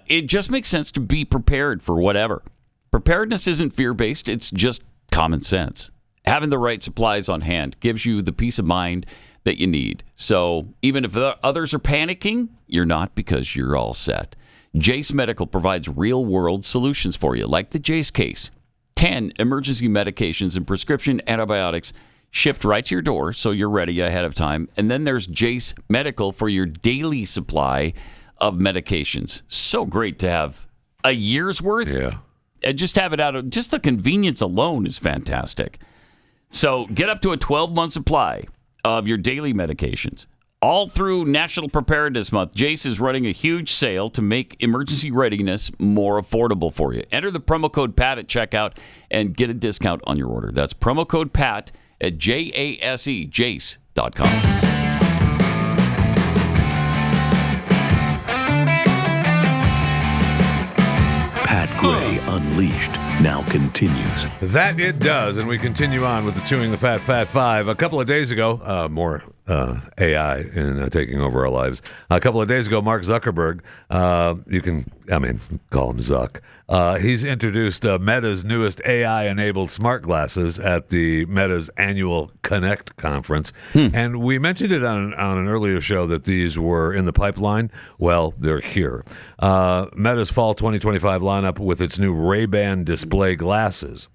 It just makes sense to be prepared for whatever. Preparedness isn't fear-based. It's just common sense. Having the right supplies on hand gives you the peace of mind that you need. So even if the others are panicking, you're not, because you're all set. Jace Medical provides real-world solutions for you, like the Jace case. 10 emergency medications and prescription antibiotics shipped right to your door, so you're ready ahead of time. And then there's Jace Medical for your daily supply of medications. So great to have a year's worth. Yeah. And just have it out of, just the convenience alone is fantastic. So get up to a 12-month supply of your daily medications. All through National Preparedness Month, Jace is running a huge sale to make emergency readiness more affordable for you. Enter the promo code PAT at checkout and get a discount on your order. That's promo code PAT at jace.com. Pat Gray Unleashed now continues. That it does, and we continue on with the Chewing the Fat Fat 5. A couple of days ago, more AI in taking over our lives. A couple of days ago, Mark Zuckerberg, you can call him Zuck. He's introduced Meta's newest AI-enabled smart glasses at the Meta's annual Connect conference. And we mentioned it on an earlier show that these were in the pipeline. Well, they're here. Meta's fall 2025 lineup with its new Ray-Ban display glasses.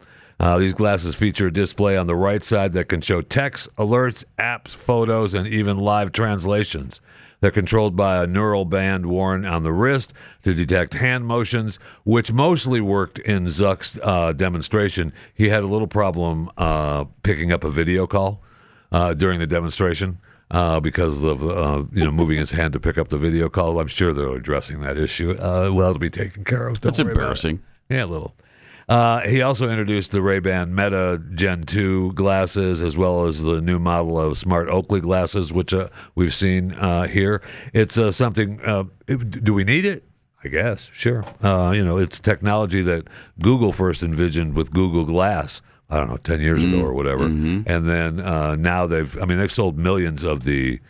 These glasses feature a display on the right side that can show text, alerts, apps, photos, and even live translations. They're controlled by a neural band worn on the wrist to detect hand motions, which mostly worked in Zuck's demonstration. He had a little problem picking up a video call during the demonstration because of moving his hand to pick up the video call. I'm sure they're addressing that issue. Well, to be taken care of. That's embarrassing. Yeah, a little. He also introduced the Ray-Ban Meta Gen 2 glasses, as well as the new model of smart Oakley glasses, which we've seen here. It's something. Do we need it? I guess. Sure. It's technology that Google first envisioned with Google Glass, I don't know, 10 years ago or whatever. And then now they've sold millions of the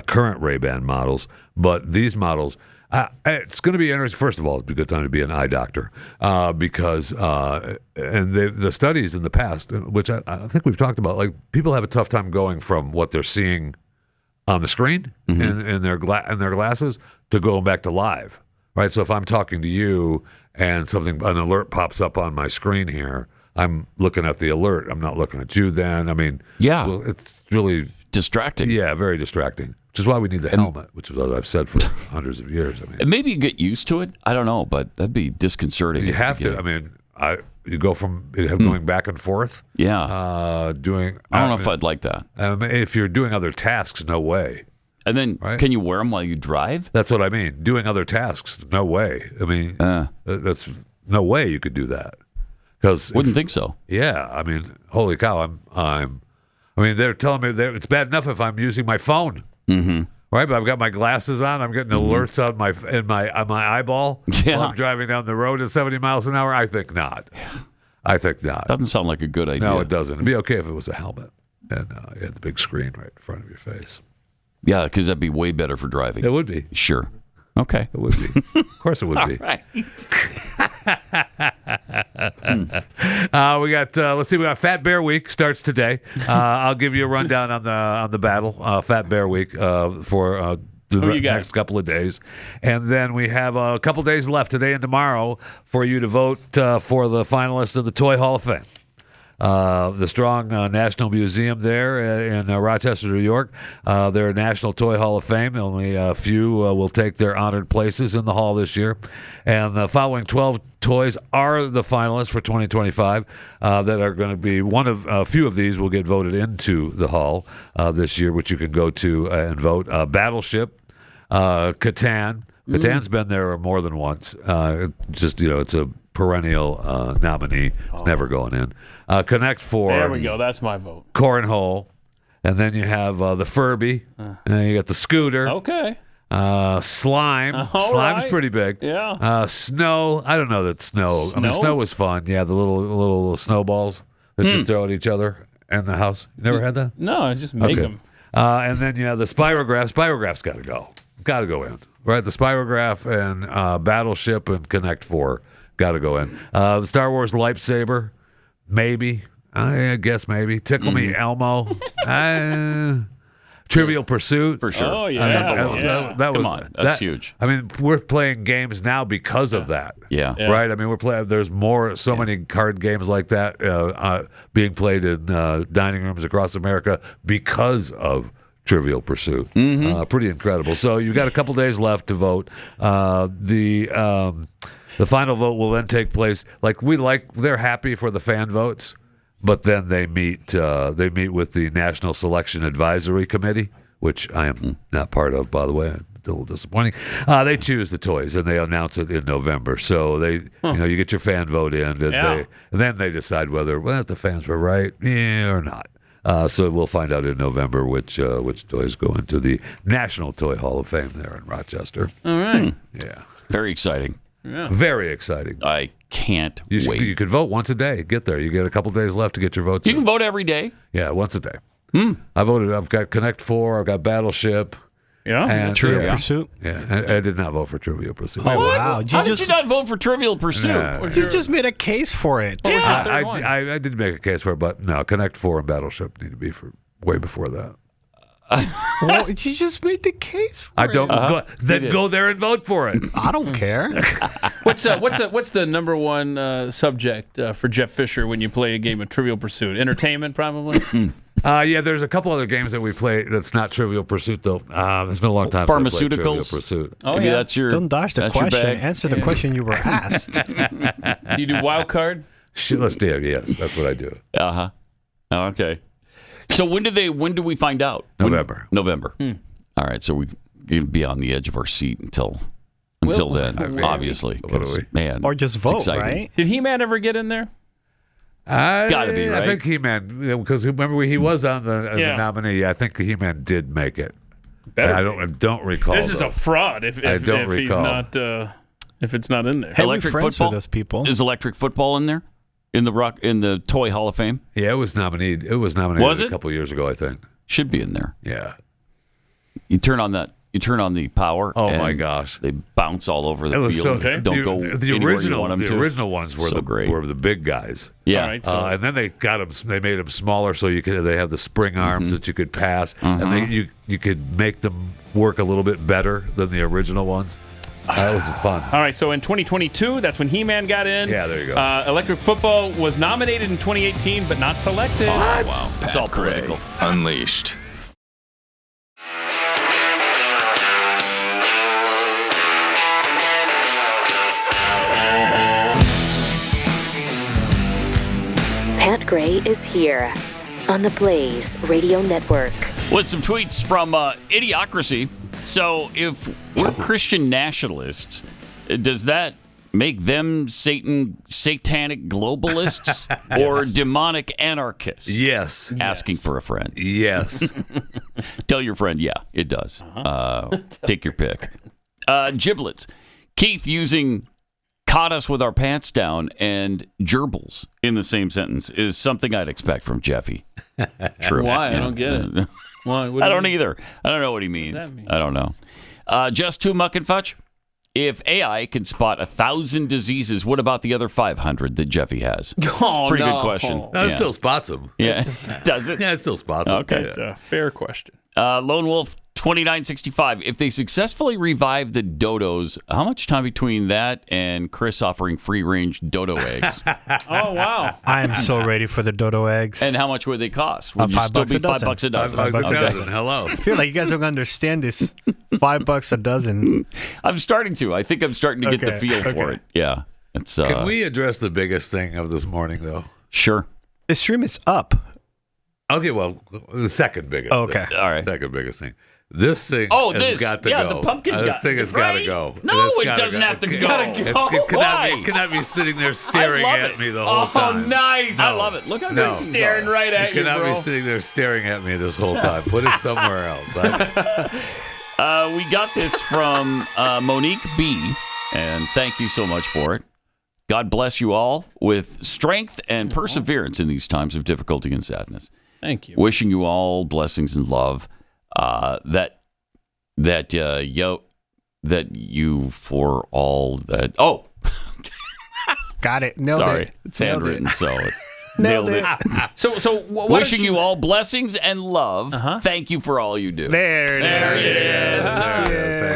current Ray-Ban models, but these models. It's going to be interesting. First of all, it's a good time to be an eye doctor because the studies in the past, which I think we've talked about, like people have a tough time going from what they're seeing on the screen in their glasses to going back to live, right? So if I'm talking to you and an alert pops up on my screen here, I'm looking at the alert. I'm not looking at you then. It's really distracting. Yeah, very distracting. Which is why we need the helmet, which is what I've said for hundreds of years. And maybe you get used to it. I don't know, but that'd be disconcerting. You have to. You go from going back and forth. Yeah. I don't know if I'd like that. If you're doing other tasks, no way. And then can you wear them while you drive? That's what I mean. Doing other tasks, no way. That's no way you could do that. Wouldn't think so. Yeah. Holy cow. They're telling me it's bad enough if I'm using my phone. Right, but I've got my glasses on. I'm getting alerts on my eyeball while I'm driving down the road at 70 miles an hour. I think not. Doesn't sound like a good idea. No, it doesn't. It'd be okay if it was a helmet and you had the big screen right in front of your face. Yeah, because that'd be way better for driving. It would be. Sure. Okay. It would be. Of course it would be. All right. We got Fat Bear Week starts today. I'll give you a rundown on the battle, Fat Bear Week for the next couple of days. And then we have a couple days left today and tomorrow for you to vote for the finalists of the Toy Hall of Fame. The Strong National Museum there in Rochester, New York. They're a National Toy Hall of Fame. Only a few will take their honored places in the hall this year. And the following 12 toys are the finalists for 2025 that are going to be a few of these will get voted into the hall this year, which you can go to and vote. Battleship, Catan. Catan's been there more than once. It's a perennial nominee, never going in. Connect 4. There we go. That's my vote. Cornhole. And then you have the Furby. And then you got the Scooter. Okay. Slime. Slime's pretty big. Yeah. Snow. I don't know that snow. Snow was fun. Yeah, the little snowballs that you throw at each other in the house. You never had that? No, I just make them. And then you have the Spirograph. Spirograph's got to go. Got to go in. Right? The Spirograph and Battleship and Connect 4 got to go in. The Star Wars Lightsaber. Maybe. I guess maybe. Tickle Me Elmo. Trivial Pursuit. For sure. Oh, yeah. That was Come on. That's huge. I mean, we're playing games now because of that. Yeah. Right? I mean, we're playing. There's so many card games like that being played in dining rooms across America because of Trivial Pursuit. Pretty incredible. So you've got a couple days left to vote. The final vote will then take place. They're happy for the fan votes. But then they meet with the National Selection Advisory Committee, which I am not part of, by the way. I'm a little disappointing. They choose the toys and they announce it in November. So you get your fan vote in, and then they decide whether if the fans were right, or not. So we'll find out in November which toys go into the National Toy Hall of Fame there in Rochester. All right. Yeah. Very exciting. Yeah. Very exciting. I can't wait. You could vote once a day. Get there. You get a couple days left to get your votes. You can vote every day. Yeah, once a day. I voted. I've got Connect 4. I've got Battleship. Yeah. And Trivial Pursuit. Yeah, I did not vote for Trivial Pursuit. Oh, wow. How did you not vote for Trivial Pursuit? You just made a case for it. I did make a case for it, but no, Connect 4 and Battleship need to be for way before that. Well, you just made the case for I don't it. go there and vote for it. I don't care. What's the number one subject for Jeff Fisher when you play a game of Trivial Pursuit? Entertainment, probably. Yeah, there's a couple other games that we play that's not Trivial Pursuit though. It's been a long time since I played Trivial Pharmaceuticals. Pursuit. Oh, Maybe yeah. that's your. Don't dodge the that's your question. bag. Answer the question you were asked. Do you do wild card? Let's do it. Yes, that's what I do. Oh, okay. So when do we find out? November. November. All right. So we can be on the edge of our seat until then, obviously. Man, or just vote, right? Did He-Man ever get in there? Gotta be, right? I think He-Man, because remember he was on the nominee. I think He-Man did make it. I don't recall. This is a fraud. If he's not, if it's not in there. Hey, electric football. Those people. Is electric football in there? In the Toy Hall of Fame? Yeah, it was nominated. It was nominated a couple years ago, I think. Should be in there. Yeah. You turn on the power. Oh my gosh! They bounce all over the field. Don't go anywhere you want them to. The original ones were were the big guys. Yeah. All right, and then they got them. They made them smaller so they have the spring arms that you could pass, and you could make them work a little bit better than the original ones. That was fun. All right, so in 2022, that's when He-Man got in. Yeah, there you go. Electric Football was nominated in 2018, but not selected. What? Wow, it's all political. Unleashed. Pat Gray is here on the Blaze Radio Network. With some tweets from Idiocracy. So if we're Christian nationalists, does that make them satanic globalists or demonic anarchists? Yes. Asking for a friend. Yes. Tell your friend, yeah, it does. Take your pick. Giblets. Keith using caught us with our pants down and gerbils in the same sentence is something I'd expect from Jeffy. True. Why? I don't get it. Why? I don't either. I don't know what he means. I don't know. Just too muck and fudge. If AI can spot 1,000 diseases, what about the other 500 that Jeffy has? Oh, Pretty good question. It still spots them. Yeah. Does it? Yeah, it still spots them. Okay. It's a fair question. Lone Wolf 2965. If they successfully revive the dodos, how much time between that and Chris offering free-range dodo eggs? Oh, wow. I am so ready for the dodo eggs. And how much would they cost? Would you still be $5 a dozen? $5 a dozen. Hello. I feel like you guys don't understand this. $5 a dozen. I'm starting to. I think I'm starting to get the feel for it. Yeah. It's, Can we address the biggest thing of this morning, though? Sure. The stream is up. Okay, well, the second biggest Okay. thing. All right. Second biggest thing. This thing has got to go. The pumpkin This thing has got to go. No, It's it gotta doesn't go. have to go. It cannot be sitting there staring at me the whole time. Oh, nice. I love it. Look how good It's staring right at you, It cannot bro. be sitting there staring at me this whole time. Put it somewhere else. We got this from Monique B., and thank you so much for it. God bless you all with strength and perseverance in these times of difficulty and sadness. Thank you. Wishing you all blessings and love. That you for all that. Oh, got it. Nailed sorry, it. it's handwritten, so it's Nailed it. So wishing you all blessings and love. Thank you for all you do. There it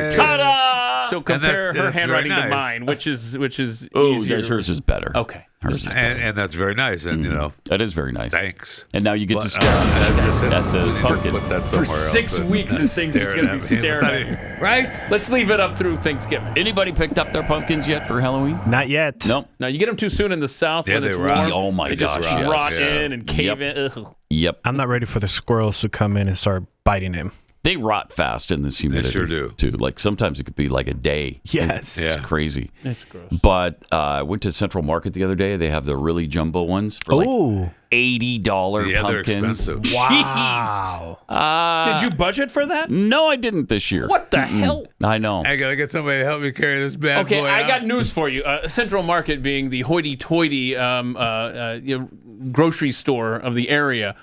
is. Ta-da! So compare her handwriting to mine, which is easier. Hers is better. Okay. Hers is better. And that's very nice. And, that is very nice. Thanks. And now you get to stare at the pumpkin. Put that For somewhere 6 else. weeks, this thing's just going to be staring at me. Right? Let's leave it up through Thanksgiving. Anybody picked up their pumpkins yet for Halloween? Not yet. Nope. Now, you get them too soon in the South Yeah, when they it's rot. warm. Oh, my they gosh, just yes. rot Yeah. in and cave in. Ugh. Yep. I'm not ready for the squirrels to come in and start biting him. They rot fast in this humidity. They sure do. Too. Like sometimes it could be like a day. Yes. It's crazy. It's gross. But I went to Central Market the other day. They have the really jumbo ones for like $80 Yeah, they're pumpkins. expensive. Wow. Did you budget for that? No, I didn't this year. What the hell? I know. I got to get somebody to help me carry this bad Okay, boy I out. got news for you. Central Market being the hoity-toity grocery store of the area,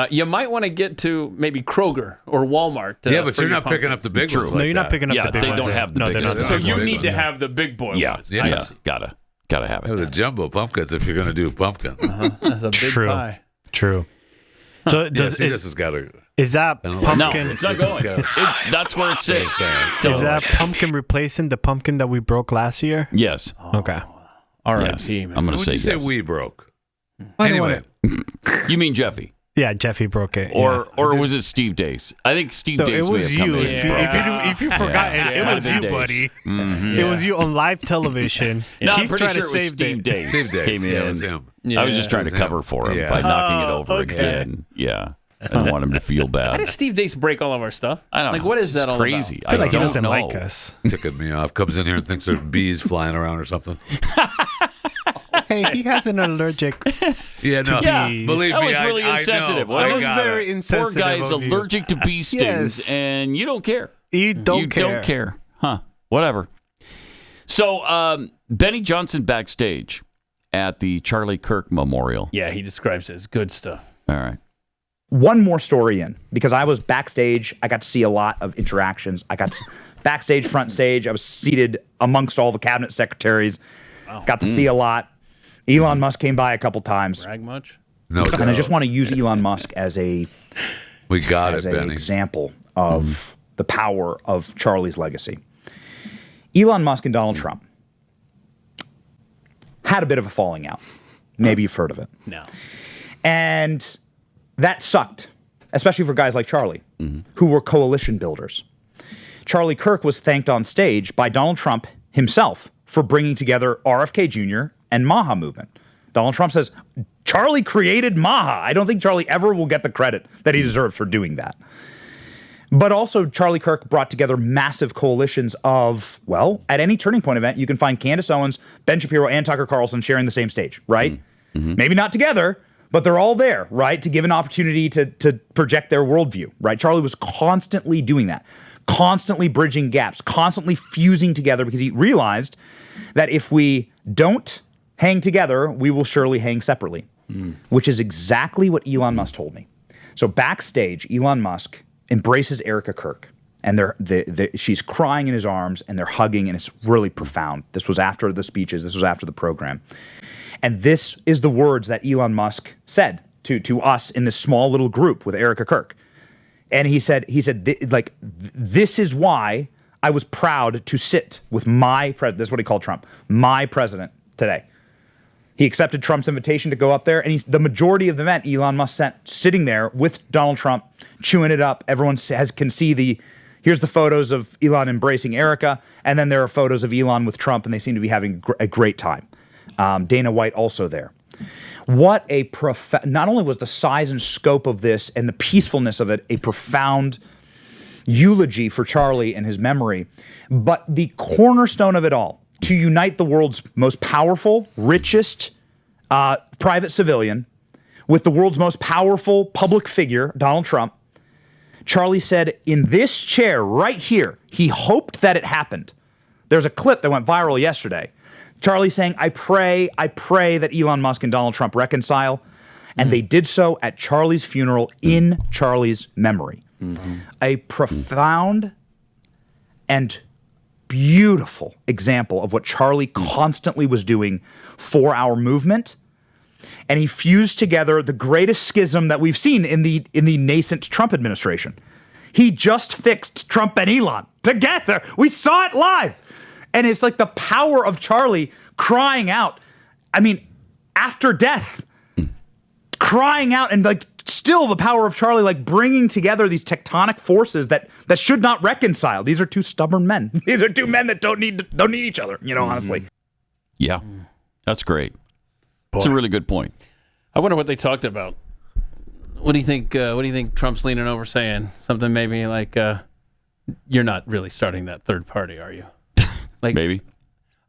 you might want to get to maybe Kroger or Walmart. Yeah, but for you're your not picking pumpkins. up the big True. ones. No, like you're not that. picking up Yeah, the big they ones. don't have the no, biggest they're So not. you ones. need to have the big boy Yeah, ones. yeah, I see. gotta have Yeah, it. the jumbo pumpkins if you're going to do pumpkins. That's a big True. pie. True. So This has got to. is that No, pumpkin? it's not This has going. got- That's where it sits. Is that pumpkin replacing the pumpkin that we broke last year? Yes. Okay. All right, Yes. man. I'm going to Would say you say yes. we broke? I don't Anyway, You mean Jeffy? Yeah, Jeffy broke it. Or was it Steve Dace? I think Steve So Dace it was may have come you. in If and you, broke it. if you forgot, Yeah. it Yeah. was Dace. you, buddy. Mhm. It was you on live television. No, I'm Keith pretty tried sure to it was save Steve it. Dace. Steve Dace. Came in. Yeah, it was him. I was just Yeah. trying to It was cover him. for him Yeah. by knocking it over okay. again. Yeah. I don't want him to feel How bad. does Steve Dace break all of our stuff? I don't know. What is It's that all crazy. I feel like he don't doesn't know. like us. Ticking me off. Comes in here and thinks there's bees flying around or something. Hey, he has an allergic. Yeah, no. Yeah, Believe that me, was really I insensitive. know. wasn't That it? was very Poor insensitive. guy's of you. allergic to bee stings, Yes. and you don't care. You don't you care. don't care. Huh. Whatever. So, Benny Johnson backstage at the Charlie Kirk Memorial. Yeah, he describes it as good stuff. All right. One more story in, because I was backstage. I got to see a lot of interactions. I got to, backstage, front stage. I was seated amongst all the cabinet secretaries. Wow. Got to see a lot. Elon Musk came by a couple times. Brag much? No doubt. And I just want to use Elon Musk as a We got as it, an Benny. example of the power of Charlie's legacy. Elon Musk and Donald Trump had a bit of a falling out. Maybe you've heard of it. No. And that sucked, especially for guys like Charlie, who were coalition builders. Charlie Kirk was thanked on stage by Donald Trump himself for bringing together RFK Jr. and Maha movement. Donald Trump says, Charlie created Maha. I don't think Charlie ever will get the credit that he deserves for doing that. But also, Charlie Kirk brought together massive coalitions of, well, at any Turning Point event, you can find Candace Owens, Ben Shapiro, and Tucker Carlson sharing the same stage, right? Maybe not together, but they're all there, right? To give an opportunity to project their worldview, right? Charlie was constantly doing that, constantly bridging gaps, constantly fusing together, because he realized that if we don't hang together, we will surely hang separately, which is exactly what Elon Musk told me. So backstage, Elon Musk embraces Erica Kirk, and she's crying in his arms, and they're hugging, and it's really profound. This was after the speeches. This was after the program. And this is the words that Elon Musk said to us in this small little group with Erica Kirk. And he said, this is why I was proud to sit with my president. This is what he called Trump, my president today. He accepted Trump's invitation to go up there, and the majority of the event, Elon Musk sitting there with Donald Trump, chewing it up. Everyone can see here's the photos of Elon embracing Erica, and then there are photos of Elon with Trump, and they seem to be having a great time. Dana White also there. What a not only was the size and scope of this and the peacefulness of it a profound eulogy for Charlie and his memory, but the cornerstone of it all, to unite the world's most powerful, richest private civilian with the world's most powerful public figure, Donald Trump. Charlie said, in this chair right here, he hoped that it happened. There's a clip that went viral yesterday. Charlie saying, I pray that Elon Musk and Donald Trump reconcile. And they did so at Charlie's funeral in Charlie's memory. A profound and beautiful example of what Charlie constantly was doing for our movement. and he fused together the greatest schism that we've seen in the nascent Trump administration. He just fixed Trump and Elon together. We saw it live. And it's like the power of Charlie crying out. I mean, after death, crying out, and like still the power of Charlie, like bringing together these tectonic forces that should not reconcile. These are two stubborn men. These are two men that don't need each other, honestly. Yeah, that's great. It's a really good point. I wonder what they talked about. What do you think? What do you think Trump's leaning over saying? Something maybe like, "You're not really starting that third party, are you?" Like maybe.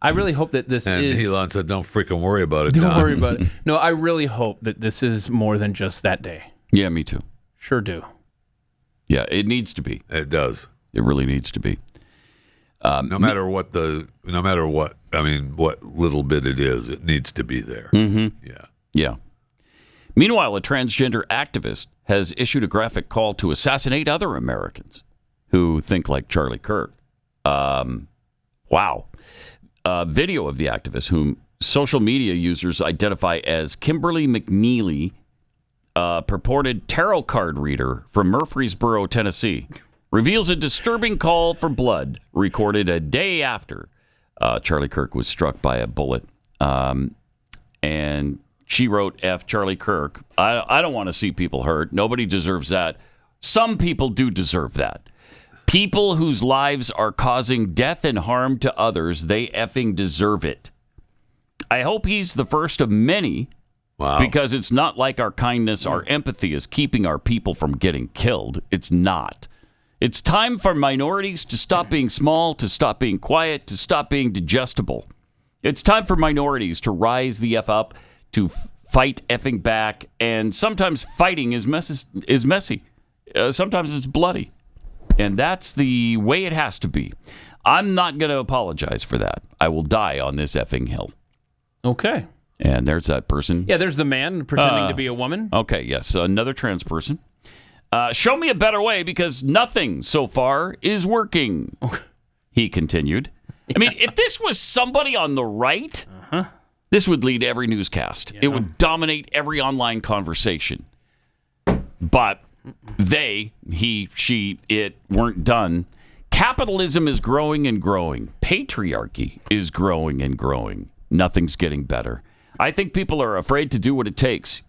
I really hope that this is. Elon said, "Don't freaking worry about it." Don't worry about it. No, I really hope that this is more than just that day. Yeah, me too. Sure do. Yeah, it needs to be. It does. It really needs to be. No matter what, I mean, what little bit it is, it needs to be there. Mm-hmm. Yeah. Yeah. Meanwhile, a transgender activist has issued a graphic call to assassinate other Americans who think like Charlie Kirk. Wow. Video of the activist, whom social media users identify as Kimberly McNeely, purported tarot card reader from Murfreesboro, Tennessee, reveals a disturbing call for blood recorded a day after Charlie Kirk was struck by a bullet. And she wrote, F. Charlie Kirk. I don't want to see people hurt. Nobody deserves that. Some people do deserve that. People whose lives are causing death and harm to others, they effing deserve it. I hope he's the first of many. Wow. Because it's not like our kindness, our empathy is keeping our people from getting killed. It's not. It's time for minorities to stop being small, to stop being quiet, to stop being digestible. It's time for minorities to rise the F up, to fight effing back, and sometimes fighting is messy. Sometimes it's bloody. And that's the way it has to be. I'm not going to apologize for that. I will die on this effing hill. Okay. And there's that person. Yeah, there's the man pretending to be a woman. Okay, yes, another trans person. Show me a better way because nothing so far is working, he continued. I mean, if this was somebody on the right, this would lead every newscast. Yeah. It would dominate every online conversation. But they, he, she, it weren't done. Capitalism is growing and growing. Patriarchy is growing and growing. Nothing's getting better. I think people are afraid to do what it takes,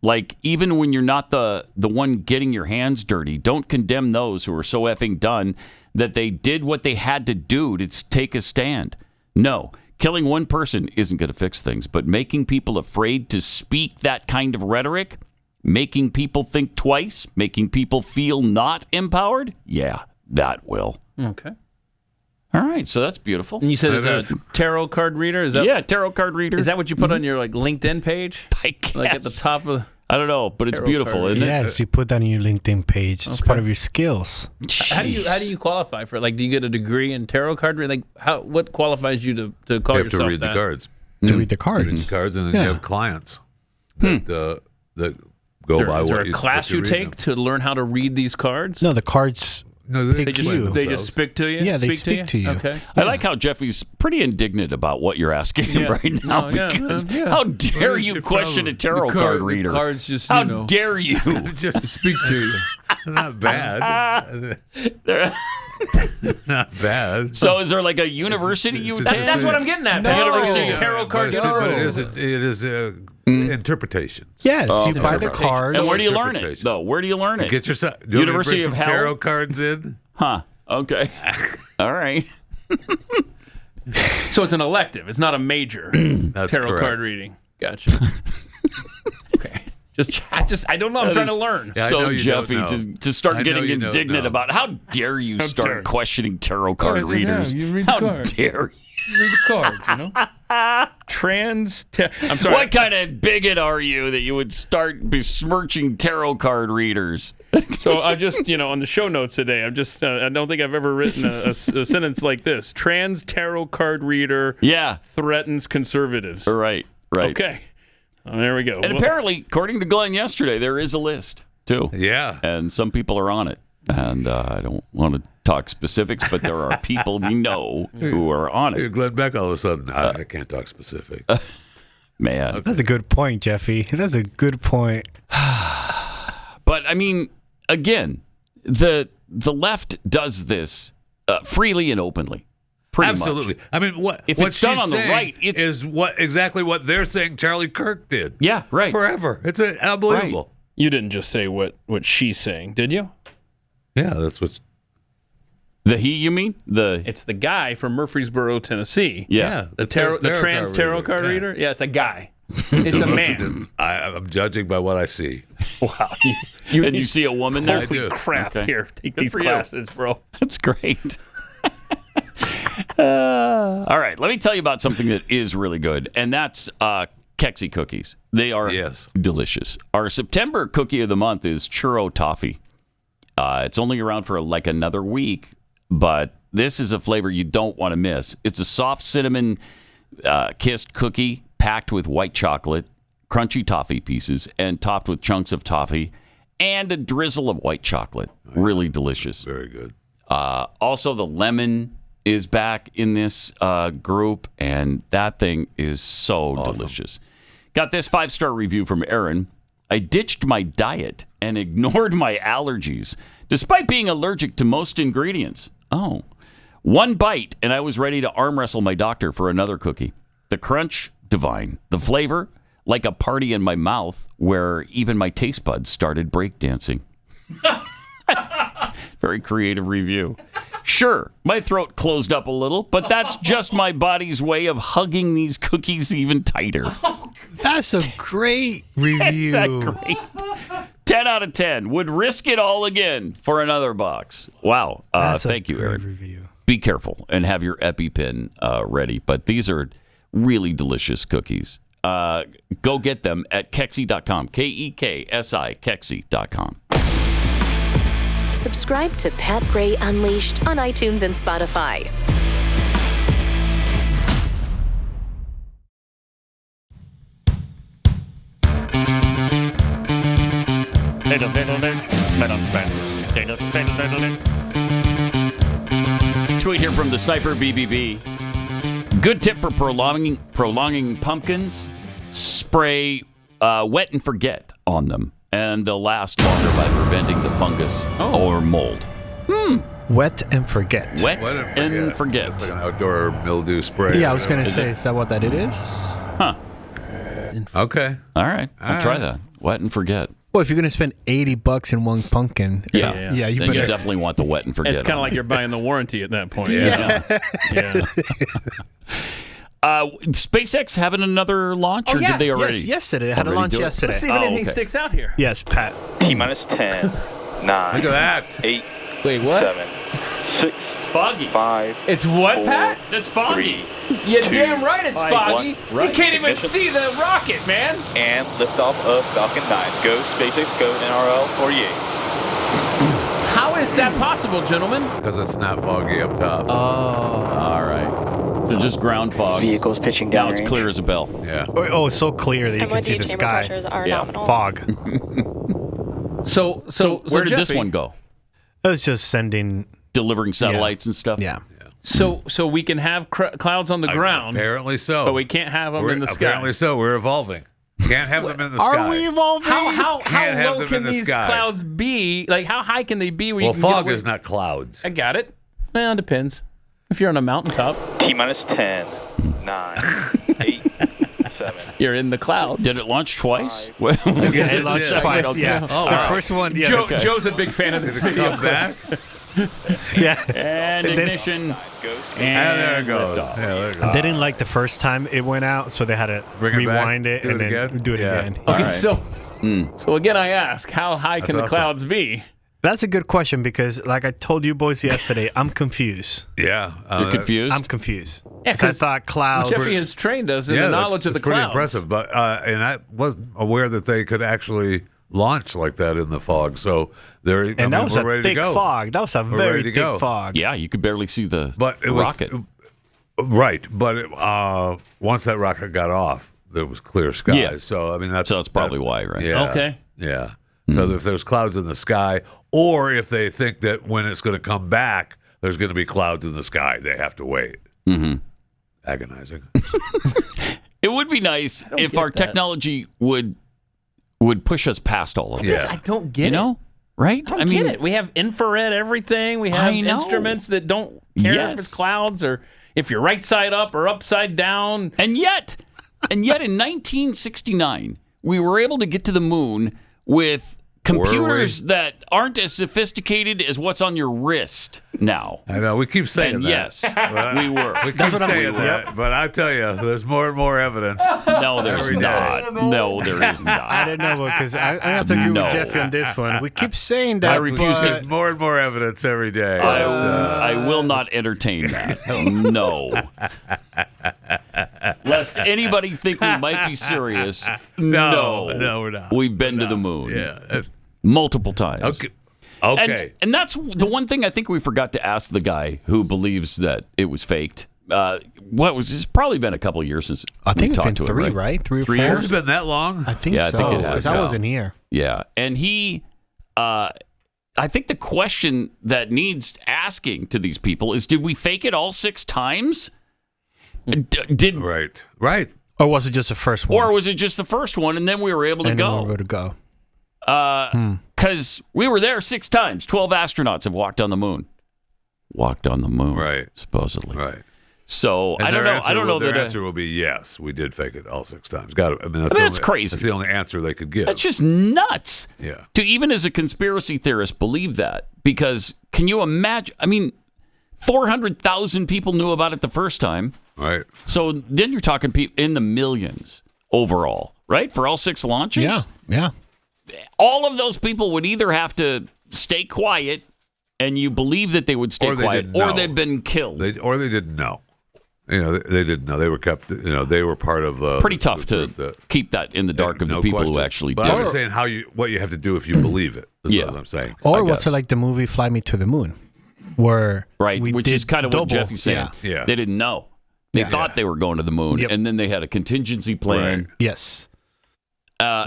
Like, even when you're not the one getting your hands dirty, don't condemn those who are so effing done that they did what they had to do to take a stand. No, killing one person isn't going to fix things, but making people afraid to speak that kind of rhetoric, making people think twice, making people feel not empowered, yeah, that will. Okay. All right, so that's beautiful. And you said it's a tarot card reader? Is that, yeah, tarot card reader. Is that what you put on your LinkedIn page? I guess. Like at the top of... I don't know, but it's beautiful, isn't it? Yes, you put that on your LinkedIn page. It's part of your skills. How do you qualify for it? Like, do you get a degree in tarot card reading? Like, what qualifies you to call yourself that? You have to read the cards. To read the cards. Read the cards, and then you have clients that go by what you... Is there a class you take to learn how to read these cards? No, the cards... No, they just speak to you? Yeah, they speak to you. Okay. I like how Jeffrey's pretty indignant about what you're asking him right now. Because how dare you question a tarot card reader? The cards just, how dare you? just speak to you. Not bad. Not bad. So is there like a university you attend? That's what I'm getting at. The University of Tarot Card. But it is interpretations. Yes, you buy the cards. And where do you learn it, though? Where do you learn it? Get yourself. University of Hell? Tarot cards in. Huh. Okay. All right. So it's an elective. It's not a major. That's tarot correct. card reading. Gotcha. Okay. I don't know. I'm trying to learn. Yeah, so Jeffy to start getting indignant about how dare you start questioning tarot card readers? You read the how card. dare you? Read the card, I'm sorry. What kind of bigot are you that you would start besmirching tarot card readers? So I just, on the show notes today, I don't think I've ever written a sentence like this. Trans tarot card reader threatens conservatives. Right. Okay. There we go. And apparently, according to Glenn yesterday, there is a list, too. Yeah. And some people are on it. And I don't want to talk specifics, but there are people we know who are on it. Glenn Beck all of a sudden, I can't talk specific. Man. That's a good point, Jeffy. That's a good point. But, I mean, again, the left does this freely and openly. Pretty Absolutely. much. I mean, if what it's done she's on the saying right, it's is exactly what they're saying Charlie Kirk did. Yeah, right. Forever. It's unbelievable. Right. You didn't just say what she's saying, did you? Yeah, that's what. The he, you mean? It's the guy from Murfreesboro, Tennessee. Yeah. The trans tarot card reader. Yeah, it's a guy. It's a man. I'm judging by what I see. Wow. You see a woman there? Holy crap. Okay. Here, take Good these for you. classes, bro. That's great. All right, let me tell you about something that is really good, and that's Kexi cookies. They are delicious. Our September cookie of the month is churro toffee. It's only around for like another week, but this is a flavor you don't want to miss. It's a soft cinnamon kissed cookie packed with white chocolate, crunchy toffee pieces, and topped with chunks of toffee and a drizzle of white chocolate. Really delicious. Very good. Also, the lemon is back in this group, and that thing is so delicious. Got this 5-star review from Aaron. I ditched my diet and ignored my allergies, despite being allergic to most ingredients. Oh. One bite, and I was ready to arm wrestle my doctor for another cookie. The crunch, divine. The flavor, like a party in my mouth, where even my taste buds started breakdancing. Very creative review. Sure, my throat closed up a little, but that's just my body's way of hugging these cookies even tighter. That's a great review. Is that great? 10 out of 10. Would risk it all again for another box. Wow. Thank you, Aaron. Review. Be careful and have your EpiPen ready. But these are really delicious cookies. Go get them at Kexi.com. K-E-K-S-I, Kexi.com. Subscribe to Pat Gray Unleashed on iTunes and Spotify. Tweet here from the Sniper BBB. Good tip for prolonging pumpkins. Spray wet and forget on them, and they'll last longer by preventing the fungus or mold. Wet and forget. Wet and forget. It's like an outdoor mildew spray. Yeah, I was going to say, is that what that it is? Huh. Okay. All right. I'll try that. Wet and forget. Well, if you're going to spend $80 in one pumpkin, you then better. you definitely want the wet and forget. It's kind of like you're buying the warranty at that point. Yeah. SpaceX having another launch, or did they already? Yes, yesterday. They had a launch yesterday. Let's see if anything sticks out here. Yes, Pat. T-minus 10, 9. Look at that. 8. Wait, what? 7, 6. It's foggy. 5. It's what, 4, Pat? It's foggy. 3, You're 2, damn right it's 1. foggy. Right. You can't even Ignition. see the rocket, man. And liftoff of Falcon 9. Go SpaceX, go NRL, or yay. How is that possible, gentlemen? Because it's not foggy up top. Oh. All right. So just ground fog. Vehicles pitching down. Now it's clear as a bell. Yeah. Oh, it's so clear that you can see the sky. Fog. So where did this Jeffy, one go? It was just delivering satellites and stuff. Yeah. So we can have clouds on the ground. Apparently so. But we can't have them in the sky. Apparently so. We're evolving. Can't have them in the sky. Are we evolving? How Can't have low them can in the these sky. clouds be? Like, how high can they be? Where Well, you can fog get away? is not clouds. I got it. Well, it depends. If you're on a mountaintop, T-minus 10, 9, 8, 7. you're in the clouds. Did it launch twice? It launched twice. Okay. Yeah. Oh, the wow. first one. Yeah. Joe's a big fan of this Did it video. come back? Yeah. And ignition. And there it goes. liftoff. Yeah, there it goes. They didn't like the first time it went out, so they had to Bring it back, rewind it do and it then again? do it Yeah. again. Okay, right. so again, I ask, how high can the awesome. clouds be? That's a good question because, like I told you boys yesterday, I'm confused. Yeah. You're confused? I'm confused. Yeah, 'Cause I 'cause thought clouds. Jeffrey has trained us in the knowledge of the pretty clouds. impressive. But and I wasn't aware that they could actually launch like that in the fog. So they're And that was we're a ready thick to go. fog. That was a We're very ready to thick go. fog. Yeah, you could barely see the But it rocket. Right, but once that rocket got off, there was clear skies. Yeah. So I mean that's probably why, right? Yeah. Okay. Yeah. So if there's clouds in the sky, or if they think that when it's going to come back, there's going to be clouds in the sky, they have to wait. Mm-hmm. Agonizing. It would be nice if get our that. technology would push us past all of this. I don't get it. Right? I mean, get it. We have infrared everything. We have instruments that don't care if it's clouds or if you're right side up or upside down. And yet in 1969, we were able to get to the moon with computers that aren't as sophisticated as what's on your wrist now. I know. We keep saying And that. yes, we were. We keep saying that. But I tell you, there's more and more evidence. No, there's every day. not. No, there is not. I don't know because I have to agree with Jeffy on this one. We keep saying that. I refuse There's more and more evidence every day. I will not entertain that. No. Lest anybody think we might be serious. No, we're not. We've been to the moon. Yeah. Multiple times. Okay. And that's the one thing I think we forgot to ask the guy who believes that it was faked. It's probably been a couple of years since I think we it's talked been to three, him, right? 3 or 4. Has it been that long? I think Yeah, so. I think it has. Because I wasn't here. Yeah. And he, I think the question that needs asking to these people is, did we fake it all 6 times? Right. Or was it just the first one? Or was it just the first one and then we were able to and go? then we were able to go. Because we were there 6 times. 12 astronauts have walked on the moon. Right. Supposedly. Right. So And I don't their know. answer I don't know Their that. answer will be yes. We did fake it all 6 times. Got it. I mean, That's crazy. That's the only answer they could give. That's just nuts. Yeah. To even as a conspiracy theorist believe that, because can you imagine? I mean, 400,000 people knew about it the first time. Right. So then you're talking in the millions overall, right? For all 6 launches. Yeah. All of those people would either have to stay quiet, and you believe that they would stay quiet, or they've been killed. They didn't know. They didn't know. They were kept. They were part of. Pretty tough to keep that in the dark of the people who actually but did I'm it. saying what you have to do if you believe it. That's what I'm saying. Or was it like the movie Fly Me to the Moon? Where which is kind of what Jeffy's saying. Yeah. They didn't know. They thought they were going to the moon, and then they had a contingency plan. Right. Yes.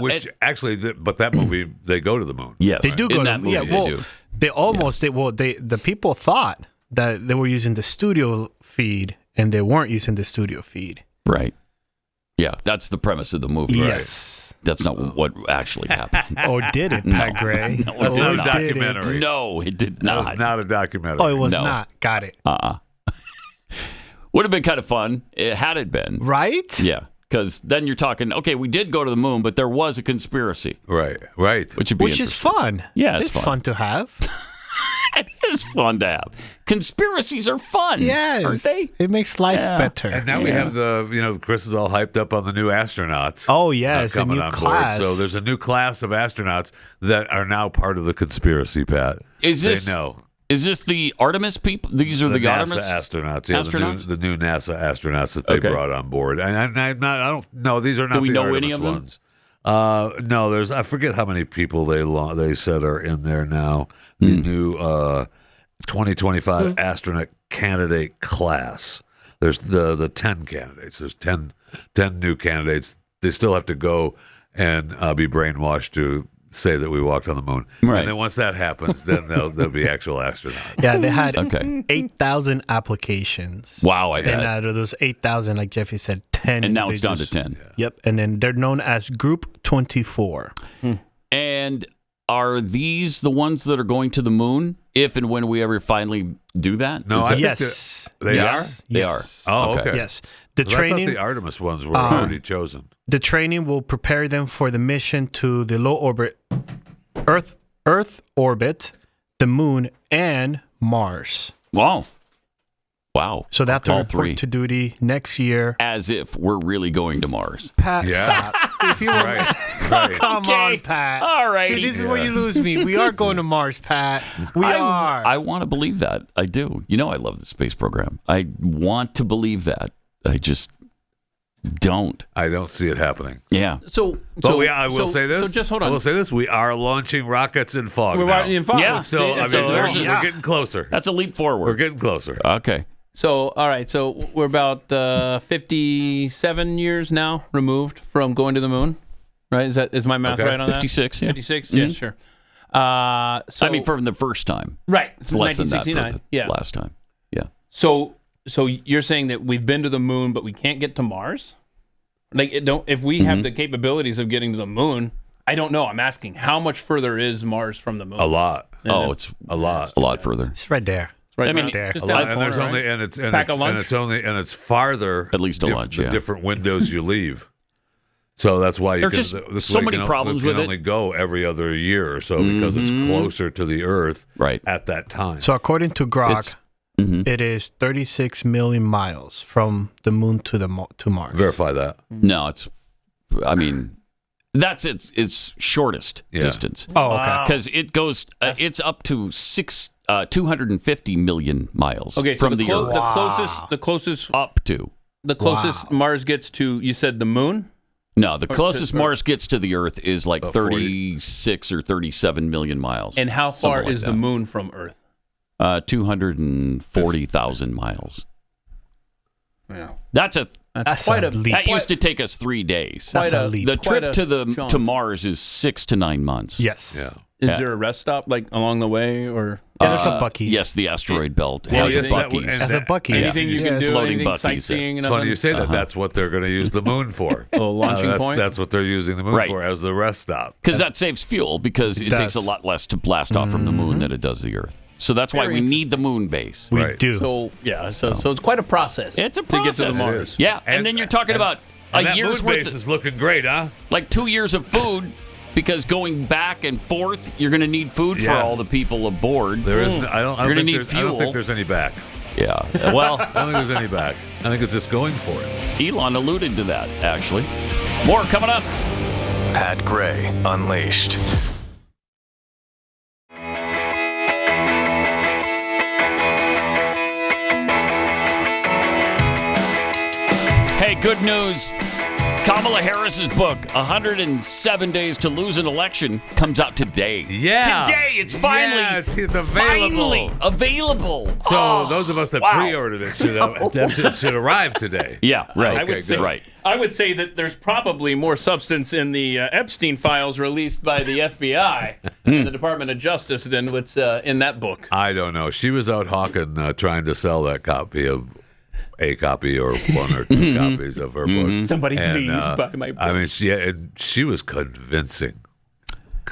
Which actually, but that movie, they go to the moon. Yes, they do go in to that movie. Yeah, well, they do. They almost. The people thought that they were using the studio feed, and they weren't using the studio feed. Right. Yeah, that's the premise of the movie. Yes. Right? That's not what actually happened. Or did it, Pat Gray? No, That's not a not. documentary. No, it did not. That was not a documentary. Oh, it was No. not. Got it. Would have been kind of fun had it been. Right? Yeah, because then you're talking, okay, we did go to the moon, but there was a conspiracy. Right. Which would be Which is interesting. fun. Yeah, it's fun to have. It is fun to have. Conspiracies are fun. Yes. Aren't they? It makes life better. And now we have Chris is all hyped up on the new astronauts. Oh, yes, a coming new on class. board. So there's a new class of astronauts that are now part of the conspiracy, Pat. Is this They know. Is this the Artemis people? These are the NASA Artemis astronauts. Yeah, astronauts? The new NASA astronauts that they brought on board. And I don't know. These are Do not we the know Artemis any of them? ones. No, I forget how many people they said are in there now. The new 2025 astronaut candidate class. There's the 10 candidates. There's 10 new candidates. They still have to go and be brainwashed to say that we walked on the moon. Right. And then once that happens, then they'll be actual astronauts. Yeah, they had Okay. 8,000 applications. Wow, I bet. And out of those 8,000, like Jeffy said, 10. And now it's down to individuals. 10. Yep. And then they're known as Group 24. And are these the ones that are going to the moon if and when we ever finally do that? No, Is I that- think Yes. they Yes. are. They Yes. are. Oh, okay. Yes. The 'Cause I training. thought the Artemis ones were already chosen. The training will prepare them for the mission to the low orbit Earth orbit, the moon, and Mars. Wow. So they have to All report three. to duty next year. As if we're really going to Mars. Pat, Yeah. stop. If you want, Right. come Okay. on, Pat. All right. See, this is where you lose me. We are going to Mars, Pat. We are. I want to believe that. I do. You know, I love the space program. I want to believe that. I just don't. I don't see it happening. Yeah. But I will say this. So just hold on. I will say this. We are launching rockets in fog We're now. in fog. Yeah. So, I mean, there's we're getting closer. That's a leap forward. We're getting closer. Okay. So, all right. So we're about 57 years now removed from going to the moon, right? Is my math Okay. right on that? 56, yeah. 56, yeah, sure. So, I mean, from the first time. right. It's less than that for 1969. the last time. Yeah. So you're saying that we've been to the moon, but we can't get to Mars? Like, if we have the capabilities of getting to the moon, I don't know. I'm asking, how much further is Mars from the moon? A lot. It's a lot. A lot further. It's right there. Right there. Just A lot. down And the there's corner, only right? and it's farther at least a lunch. the different windows you leave. So that's why you There's can, just so many problems with it. it. Only go every other year or so because it's closer to the Earth at that time. So according to Grok, it is 36 million miles from the moon to Mars. Verify that. No, that's its shortest distance. Oh, okay. Because it goes, it's up to 250 million miles Okay, so from the Earth. the closest up to. The closest Mars gets to, you said the moon? No, the closest Mars gets to the Earth is like 36 or 37 million miles. And how far is the moon from Earth? 240,000 miles. Yeah. That's quite a leap. That used to take us 3 days. That's a leap. The trip to jaunt. to Mars is 6 to 9 months. Yes. Yeah. Is there a rest stop like along the way, or there's some Buc-ee's. Yes, the asteroid belt Well, has yes, a that Buc-ee's. would- As a Buc-ee's. anything you can do, Floating anything Buc-ee's. sightseeing? It's and funny you say that. That's what they're going to use the moon for. A launching point? That's what they're using the moon Right. for as the rest stop. Because that saves fuel, because it takes a lot less to blast off from the moon than it does the Earth. So that's why Very we need the moon base. We do. So so it's quite a process. It's a to get to the process. Mars. Yeah, and then you're talking about And a that year's moon worth base is looking great, huh? like 2 years of food, because going back and forth, you're going to need food for all the people aboard. There isn't. I don't You're going to think need there's- I fuel. don't think there's any back. Yeah. Well, I don't think there's any back. I think it's just going for it. Elon alluded to that, actually. More coming up. Pat Gray Unleashed. Hey, good news. Kamala Harris's book, 107 Days to Lose an Election, comes out today. Yeah. Today. It's finally, it's available. finally available. So those of us that pre-ordered it should arrive today. Yeah, right. I would say, right. I would say that there's probably more substance in the Epstein files released by the FBI and the Department of Justice than what's in that book. I don't know. She was out hawking, trying to sell that copy of a copy or one or two copies of her book. Somebody please buy my book. I mean, she was convincing.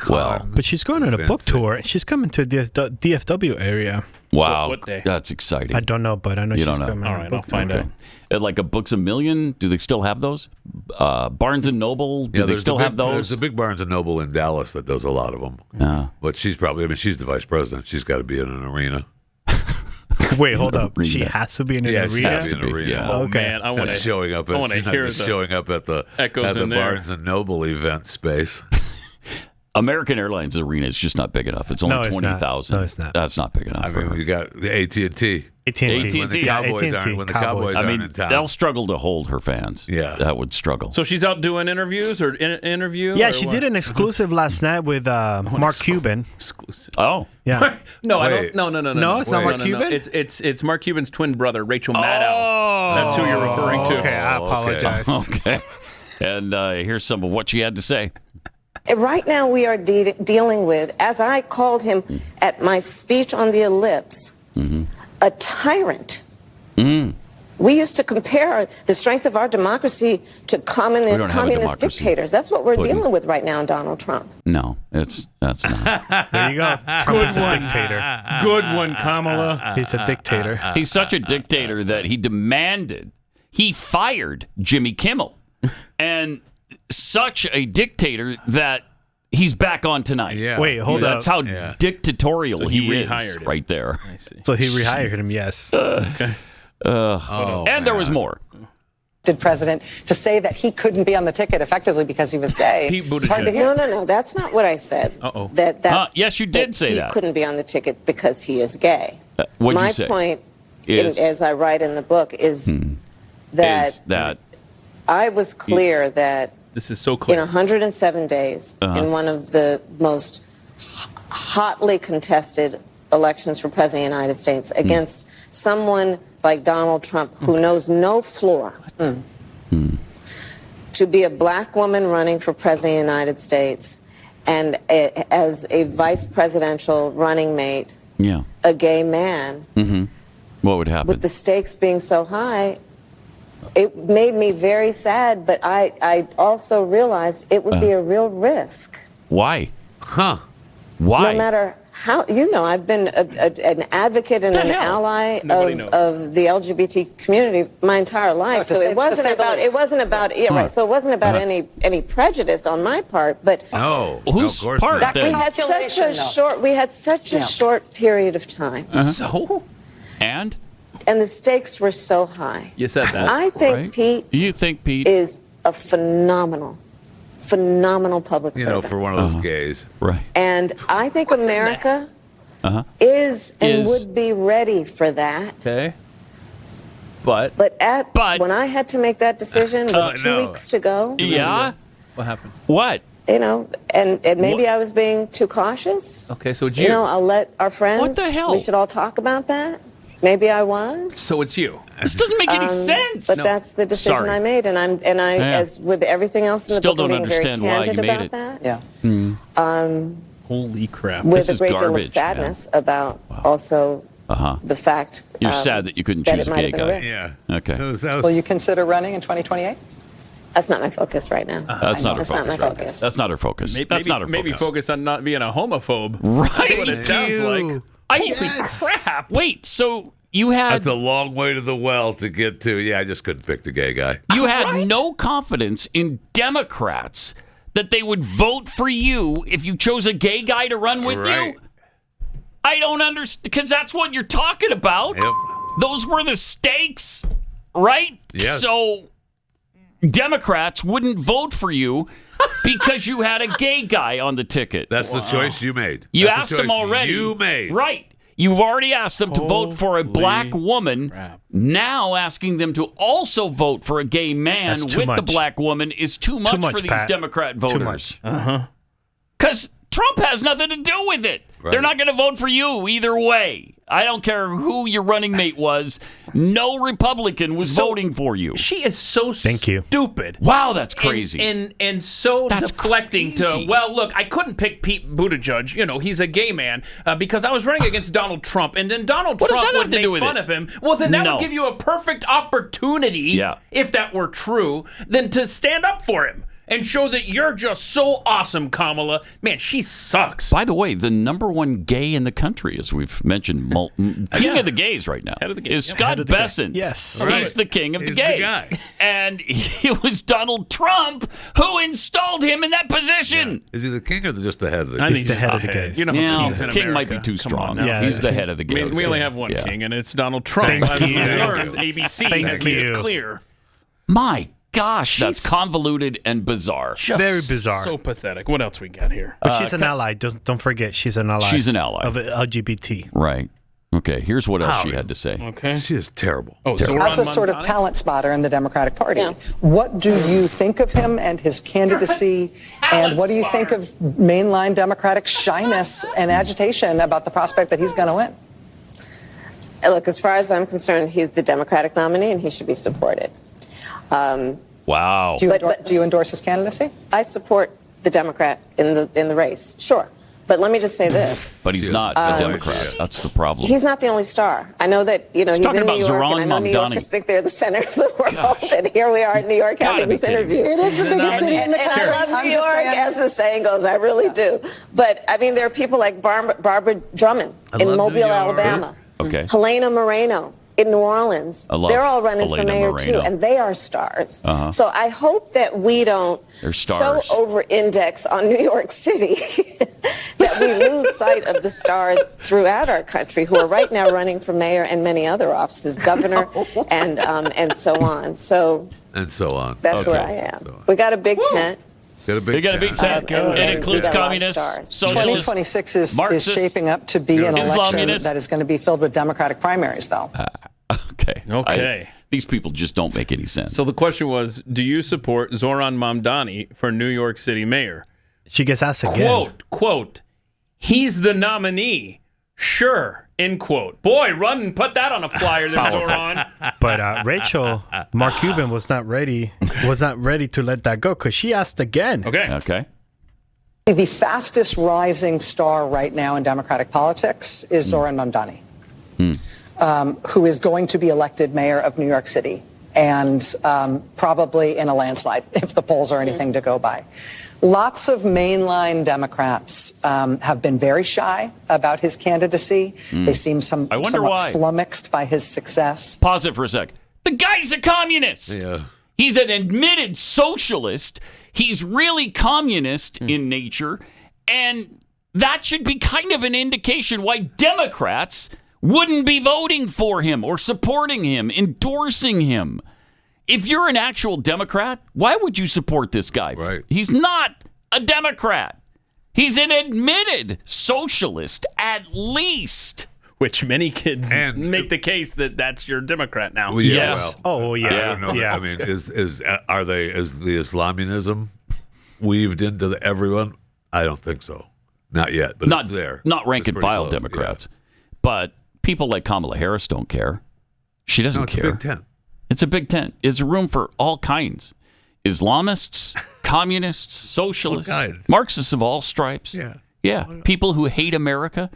Well, but she's going on a book tour. She's coming to the DFW area. Wow. What day? That's exciting. I don't know, but I know You she's don't know. coming. All on a right, book I'll find tour. out. Like a Books a Million, do they still have those? Barnes & Noble, do they still have those? There's a big Barnes & Noble in Dallas that does a lot of them. But she's probably, she's the vice president. She's got to be in an arena. Wait, hold up. She has to be in an Yeah, arena? she has to be in an arena. Yeah. Oh, Okay. man, I want to showing up. I want to She's not hear just the showing up at the echoes in there. Barnes & Noble event space. American Airlines Arena is just not big enough. It's only No, it's not. 20,000. No, it's not. That's not big enough. I for mean, her. you got the AT&T. AT&T. When the Yeah, Cowboys AT&T, aren't, when the Cowboys I aren't mean, in town. they'll struggle to hold her fans. Yeah. That would struggle. So she's out doing interviews or interview? Yeah, or she what? did an exclusive last night with Mark Cuban. Exclusive. Oh. Yeah. No, I Wait. don't. No. No, it's not Mark Cuban? It's Mark Cuban's twin brother, Rachel Maddow. That's who you're referring to. Okay, I apologize. Okay. And here's some of what she had to say. Right now we are dealing with, as I called him at my speech on the ellipse, a tyrant. We used to compare the strength of our democracy to communist dictators. That's what we're dealing with right now in Donald Trump. No, that's not. There you go. Trump's a dictator. Good one, Kamala. He's a dictator. He's such a dictator that he fired Jimmy Kimmel. And such a dictator that he's back on tonight. Yeah. Wait, hold That's up. how dictatorial So he he is rehired him. right there. I see. So he rehired him, yes. And there was more. President to say that he couldn't be on the ticket effectively because he was gay. Pete It's hard to Buttigieg. hear. No, that's not what I said. Uh-oh. That's yes, you did say he that. couldn't be on the ticket because he is gay. What'd My you say? point, Is- as I write in the book, is that Is that I was clear that This is so in clear. 107 days, in one of the most hotly contested elections for president of the United States, against someone like Donald Trump, who knows no floor, to be a black woman running for president of the United States and as a vice presidential running mate, yeah. a gay man, What would happen? with the stakes being so high, It made me very sad, but I also realized it would be a real risk. Why? Huh? Why? No matter how, I've been an advocate and an ally of the LGBT community my entire life. So it wasn't about right. So it wasn't about any prejudice on my part, but whose part? We had such a short period of time. So, and the stakes were so high. You said that. I think Pete. You think Pete is a phenomenal public servant. For one of those gays. Right. And I think America is would be ready for that. Okay. But when I had to make that decision with 2 weeks to go. Yeah. What happened? What? And maybe I was being too cautious. Okay, so it's you. I'll let our friends. What the hell? We should all talk about that. Maybe I was. So it's you. This doesn't make any sense. But that's the decision I made, and I as with everything else in the Still book, don't I'm being very understand why candid you made about it. that. Holy crap! With This a is great deal garbage, of sadness about also the fact. You're sad that you couldn't that choose it a might gay have been a guy. risk. Okay. Will you consider running in 2028? That's not my focus right now. That's not her That's not my focus. focus. That's not her focus. That's not her focus. Maybe focus on not being a homophobe. Right. That's what it sounds like. Holy crap! Wait, so you had That's a long way to the well to get to. Yeah, I just couldn't pick the gay guy. you had no confidence in Democrats that they would vote for you if you chose a gay guy to run with you. I don't understand, because that's what you're talking about. Yep. Those were the stakes, right? Yes. So Democrats wouldn't vote for you because you had a gay guy on the ticket. That's the choice you made. You That's asked the them choice already. You made. Right. You've already asked them to vote for a black woman. Now asking them to also vote for a gay man That's with too the much. black woman is too much for these Pat. Democrat Too voters. much. Because Trump has nothing to do with it. Right. They're not going to vote for you either way. I don't care who your running mate was. No Republican was voting for you. She is so Thank you. stupid. Wow, that's crazy. And so That's deflecting crazy. to, well, look, I couldn't pick Pete Buttigieg. He's a gay man because I was running against Donald Trump. And then Donald What does Trump that would have to make do with fun it? of him. Well, then that No. would give you a perfect opportunity, if that were true, then to stand up for him and show that you're just so awesome, Kamala. Man, she sucks. By the way, the number one gay in the country, as we've mentioned, king of the gays right now, Head of the gays. is Yep. Scott Head of the Bessent. Yes. He's Right. the king of He's the the gays. guy. And it was Donald Trump who installed him in that position. Is he the king or just the head of the I gays? think the he's head just of the gays. You know, Yeah, kings in king might America. be too Come on strong. now. Yeah, He's the head of the We gays. only have one Yeah. king, and it's Donald Trump. Thank I've you. learned ABC Thank has made you. it clear. My gosh, that's convoluted and bizarre. Just Very bizarre. So pathetic. What else we got here? But she's an ally. Don't forget, she's an ally. She's an ally. of LGBT. Right. Okay, here's what else she had to say. Okay. She is terrible. Oh, Terrible. As a sort of Mamdani? talent spotter in the Democratic Party, Yeah. what do you think of him and his candidacy? And what do you think of mainline Democratic shyness and agitation about the prospect that he's going to win? Look, as far as I'm concerned, he's the Democratic nominee, and he should be supported. Wow. Do you endorse his candidacy? I support the Democrat in the race, sure. But let me just say this: But he's not a Democrat. That's the problem. he's not the only star. I know that he's talking in New about York, Zohran and I know New Mamdani. Yorkers think they're the center of the world, and here we are in New York having be this kidding interview. me. It is the biggest city in the country. And I love I'm New just York, saying. as the saying goes. I really do. But I mean, there are people like Barbara Drummond in love Mobile, New York. Alabama. Okay. Helena Moreno in New Orleans. I love They're all running for Helena mayor Moreno. too, and they are stars. Uh-huh. So I hope that we don't They're so stars. over-index on New York City that we lose sight of the stars throughout our country who are right now running for mayor and many other offices, governor, and so on. So And so on. that's Okay. where I am. We got a big tent. Got a big They got a big tent. And It includes we got a lot of communists, stars. socialists, 2026 is Marxists. shaping up to be an election Islamists. that is going to be filled with Democratic primaries, though. Okay. Okay. These people just don't make any sense. So the question was, do you support Zohran Mamdani for New York City mayor? She gets asked again. Quote, he's the nominee. Sure, end quote. Boy, run and put that on a flyer there, Zohran. But Rachel, Mark Cuban was not ready to let that go because she asked again. Okay. The fastest rising star right now in Democratic politics is Zohran Mamdani, who is going to be elected mayor of New York City. and probably in a landslide if the polls are anything to go by. Lots of mainline Democrats have been very shy about his candidacy. They seem somewhat flummoxed by his success. Pause it for a sec. The guy's a communist. Yeah. He's an admitted socialist. He's really communist in nature. And that should be kind of an indication why Democrats wouldn't be voting for him or supporting him, endorsing him. If you're an actual Democrat, why would you support this guy? Right. He's not a Democrat. He's an admitted socialist, at least. Which many kids make the case that that's your Democrat now. Well, yeah, yes. Well, I don't know. Yeah. I mean, is the Islamism weaved into everyone? I don't think so. Not yet, but it's there. Not rank and file close, Democrats. Yeah. But people like Kamala Harris don't care. She doesn't care. It's a big tent. It's a big tent. It's room for all kinds. Islamists, communists, socialists, Marxists of all stripes. Yeah. People who hate America.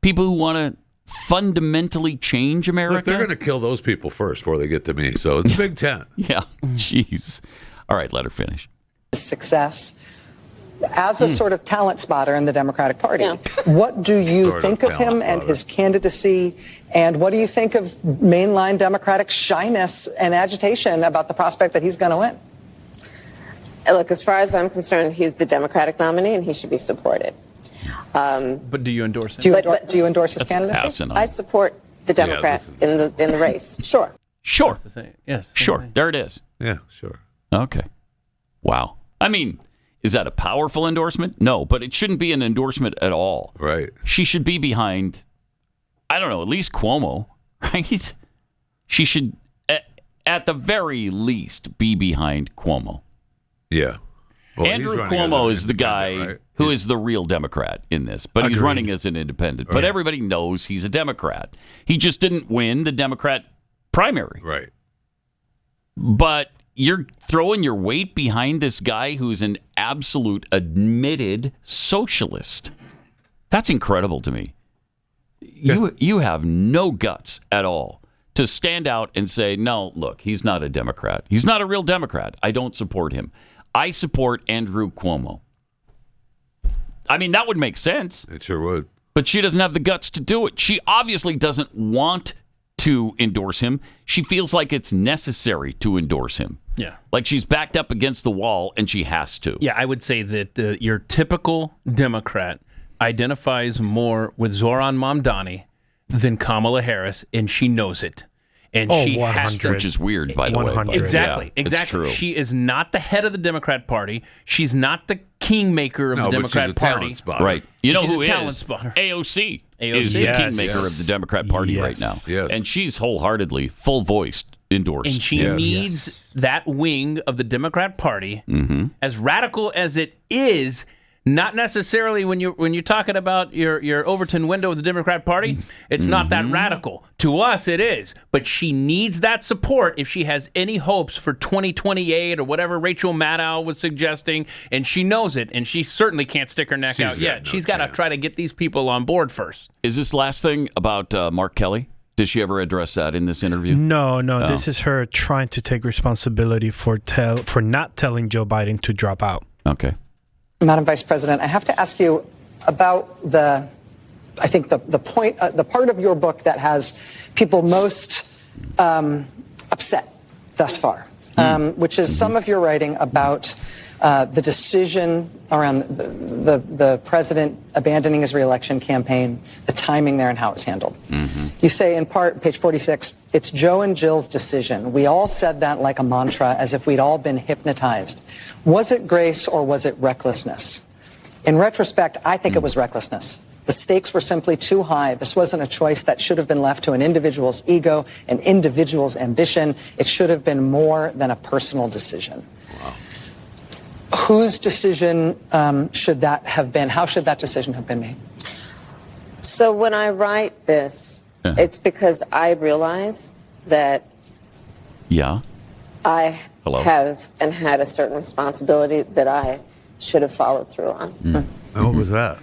People who want to fundamentally change America. Look, they're going to kill those people first before they get to me. So it's a big tent. Yeah. Jeez. All right, let her finish. Success as a sort of talent spotter in the Democratic Party. What do you think of him and his candidacy? And what do you think of mainline Democratic shyness and agitation about the prospect that he's going to win? Look, as far as I'm concerned, he's the Democratic nominee and he should be supported. But do you endorse him? Do you endorse his candidacy? I support the Democrat in the race. Sure. Yes. Sure. There it is. Yeah, sure. Okay. Wow. I mean, is that a powerful endorsement? No, but it shouldn't be an endorsement at all. Right. She should be behind, I don't know, at least Cuomo, right? She should, at the very least, be behind Cuomo. Yeah. Well, Andrew Cuomo is the guy who is the real Democrat in this, but he's running as an independent. But everybody knows he's a Democrat. He just didn't win the Democrat primary. Right. But you're throwing your weight behind this guy who's an absolute admitted socialist. That's incredible to me. You have no guts at all to stand out and say, no, look, he's not a Democrat. He's not a real Democrat. I don't support him. I support Andrew Cuomo. I mean, that would make sense. It sure would. But she doesn't have the guts to do it. She obviously doesn't want to endorse him. She feels like it's necessary to endorse him. Yeah. Like she's backed up against the wall and she has to. Yeah, I would say that your typical Democrat identifies more with Zohran Mamdani than Kamala Harris, and she knows it. And she has to, which is weird, by the way. Exactly. Yeah, exactly. She is not the head of the Democrat Party. She's not the kingmaker of the Democrat Party. Right. You know who is? Spotter. AOC is the kingmaker of the Democrat Party right now. Yes. And she's wholehearteally, full-voiced endorsed. And she needs that wing of the Democrat Party, as radical as it is. Not necessarily when you're talking about your Overton window of the Democrat Party, it's not that radical. To us, it is. But she needs that support if she has any hopes for 2028 or whatever Rachel Maddow was suggesting, and she knows it, and she certainly can't stick her neck out yet. She's got to try to get these people on board first. Is this last thing about Mark Kelly? Did she ever address that in this interview? No. This is her trying to take responsibility for not telling Joe Biden to drop out. Okay. Madam Vice President, I have to ask you about the part of your book that has people most upset thus far, which is some of your writing about the decision around the president abandoning his reelection campaign, the timing there and how it was handled. You say in part, page 46, it's Joe and Jill's decision. We all said that like a mantra, as if we'd all been hypnotized. Was it grace or was it recklessness? In retrospect, I think it was recklessness. The stakes were simply too high. This wasn't a choice that should have been left to an individual's ego, an individual's ambition. It should have been more than a personal decision. Wow. Whose decision should that have been? How should that decision have been made? So when I write this, it's because I realize that I have and had a certain responsibility that I should have followed through on. And what was that?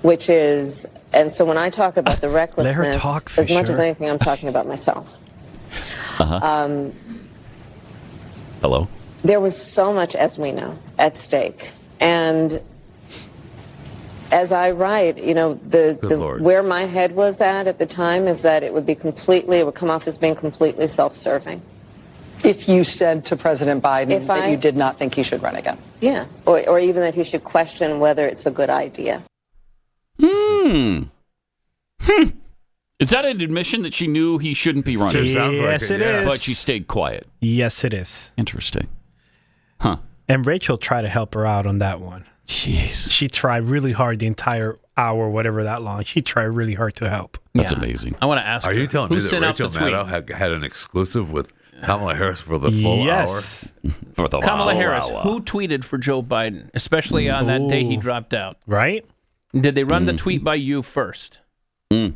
Which is, and so when I talk about the recklessness, Let her talk, as much Fisher. as anything, I'm talking about myself. Hello? There was so much, as we know, at stake. And as I write, where my head was at the time is that it would come off as being completely self-serving. If you said to President Biden that you did not think he should run again. Yeah, or even that he should question whether it's a good idea. Is that an admission that she knew he shouldn't be running? Yes, it is. But she stayed quiet. Yes, it is. Interesting. Huh. And Rachel tried to help her out on that one. Jeez. She tried really hard the entire hour, whatever that long. She tried really hard to help. That's amazing. I want to ask Are you telling me that Rachel tweet? Maddow had an exclusive with Kamala Harris for the full hour? For the Kamala full Harris, hour. who tweeted for Joe Biden, especially on that day he dropped out? Right? Did they run the tweet by you first? That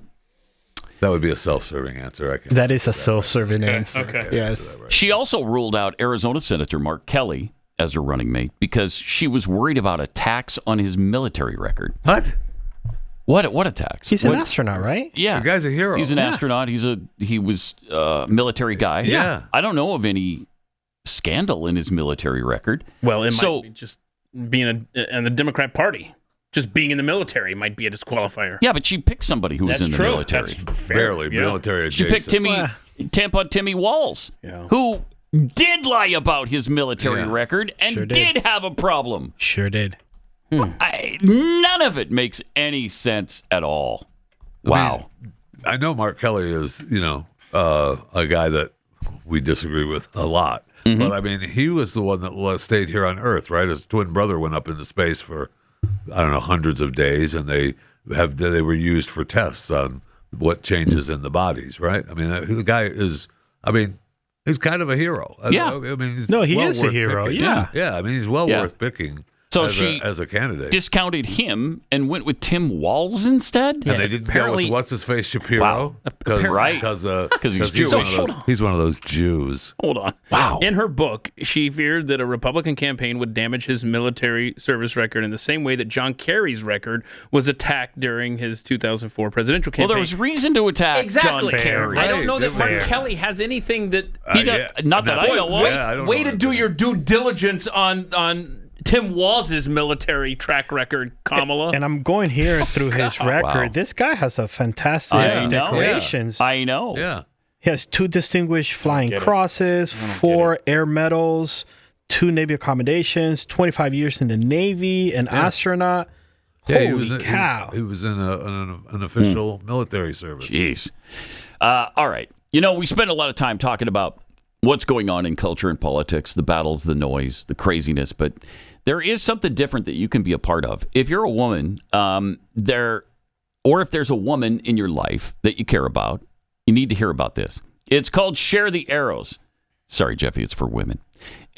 would be a self-serving answer. That is a self-serving answer. Okay. Yes. She also ruled out Arizona Senator Mark Kelly as her running mate because she was worried about attacks on his military record. What? What attacks? He's an astronaut, right? Yeah. The guy's a hero. He's an astronaut. He was a military guy. Yeah. I don't know of any scandal in his military record. Well, it might be just being in the Democrat Party. Just being in the military might be a disqualifier. Yeah, but she picked somebody who was in the military. That's fair. Barely military She adjacent. picked Tampa Timmy Walls, who did lie about his military record and did have a problem. Sure did. None of it makes any sense at all. Wow. I know Mark Kelly is, a guy that we disagree with a lot. But, I mean, he was the one that stayed here on Earth, right? His twin brother went up into space for, I don't know, hundreds of days, and they were used for tests on what changes in the bodies, right? I mean, the guy is, he's kind of a hero. Yeah. He's he is a hero. Picking. Yeah. Yeah, I mean, he's well worth picking. So as a candidate. Discounted him and went with Tim Walz instead? And they didn't go with what's-his-face Shapiro? Because he's one of those Jews. Hold on. Wow. In her book, she feared that a Republican campaign would damage his military service record in the same way that John Kerry's record was attacked during his 2004 presidential campaign. Well, there was reason to attack John Kerry. I don't know that Mark Kelly has anything that... Not that I know of. Way to do your due diligence on Tim Walz's military track record, Kamala. And I'm going here through his record. Wow. This guy has a fantastic decorations. I know. Yeah. He has 2 distinguished flying crosses, 4 air medals, 2 Navy accommodations, 25 years in the Navy, an astronaut. Holy cow. He was in an official military service. Jeez. All right. We spend a lot of time talking about what's going on in culture and politics, the battles, the noise, the craziness, but there is something different that you can be a part of. If you're a woman, or if there's a woman in your life that you care about, you need to hear about this. It's called Share the Arrows. Sorry, Jeffy, it's for women.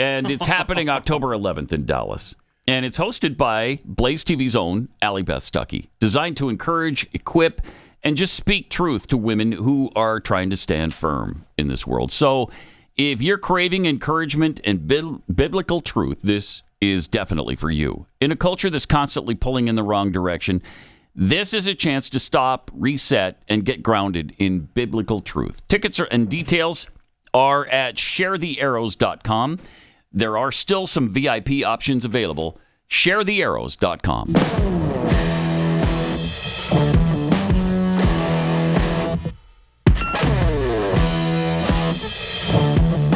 And it's happening October 11th in Dallas. And it's hosted by BlazeTV's own Allie Beth Stuckey, designed to encourage, equip, and just speak truth to women who are trying to stand firm in this world. So if you're craving encouragement and biblical truth, this is definitely for you. In a culture that's constantly pulling in the wrong direction, this is a chance to stop, reset, and get grounded in biblical truth. Tickets and details are at sharethearrows.com. There are still some VIP options available. Sharethearrows.com.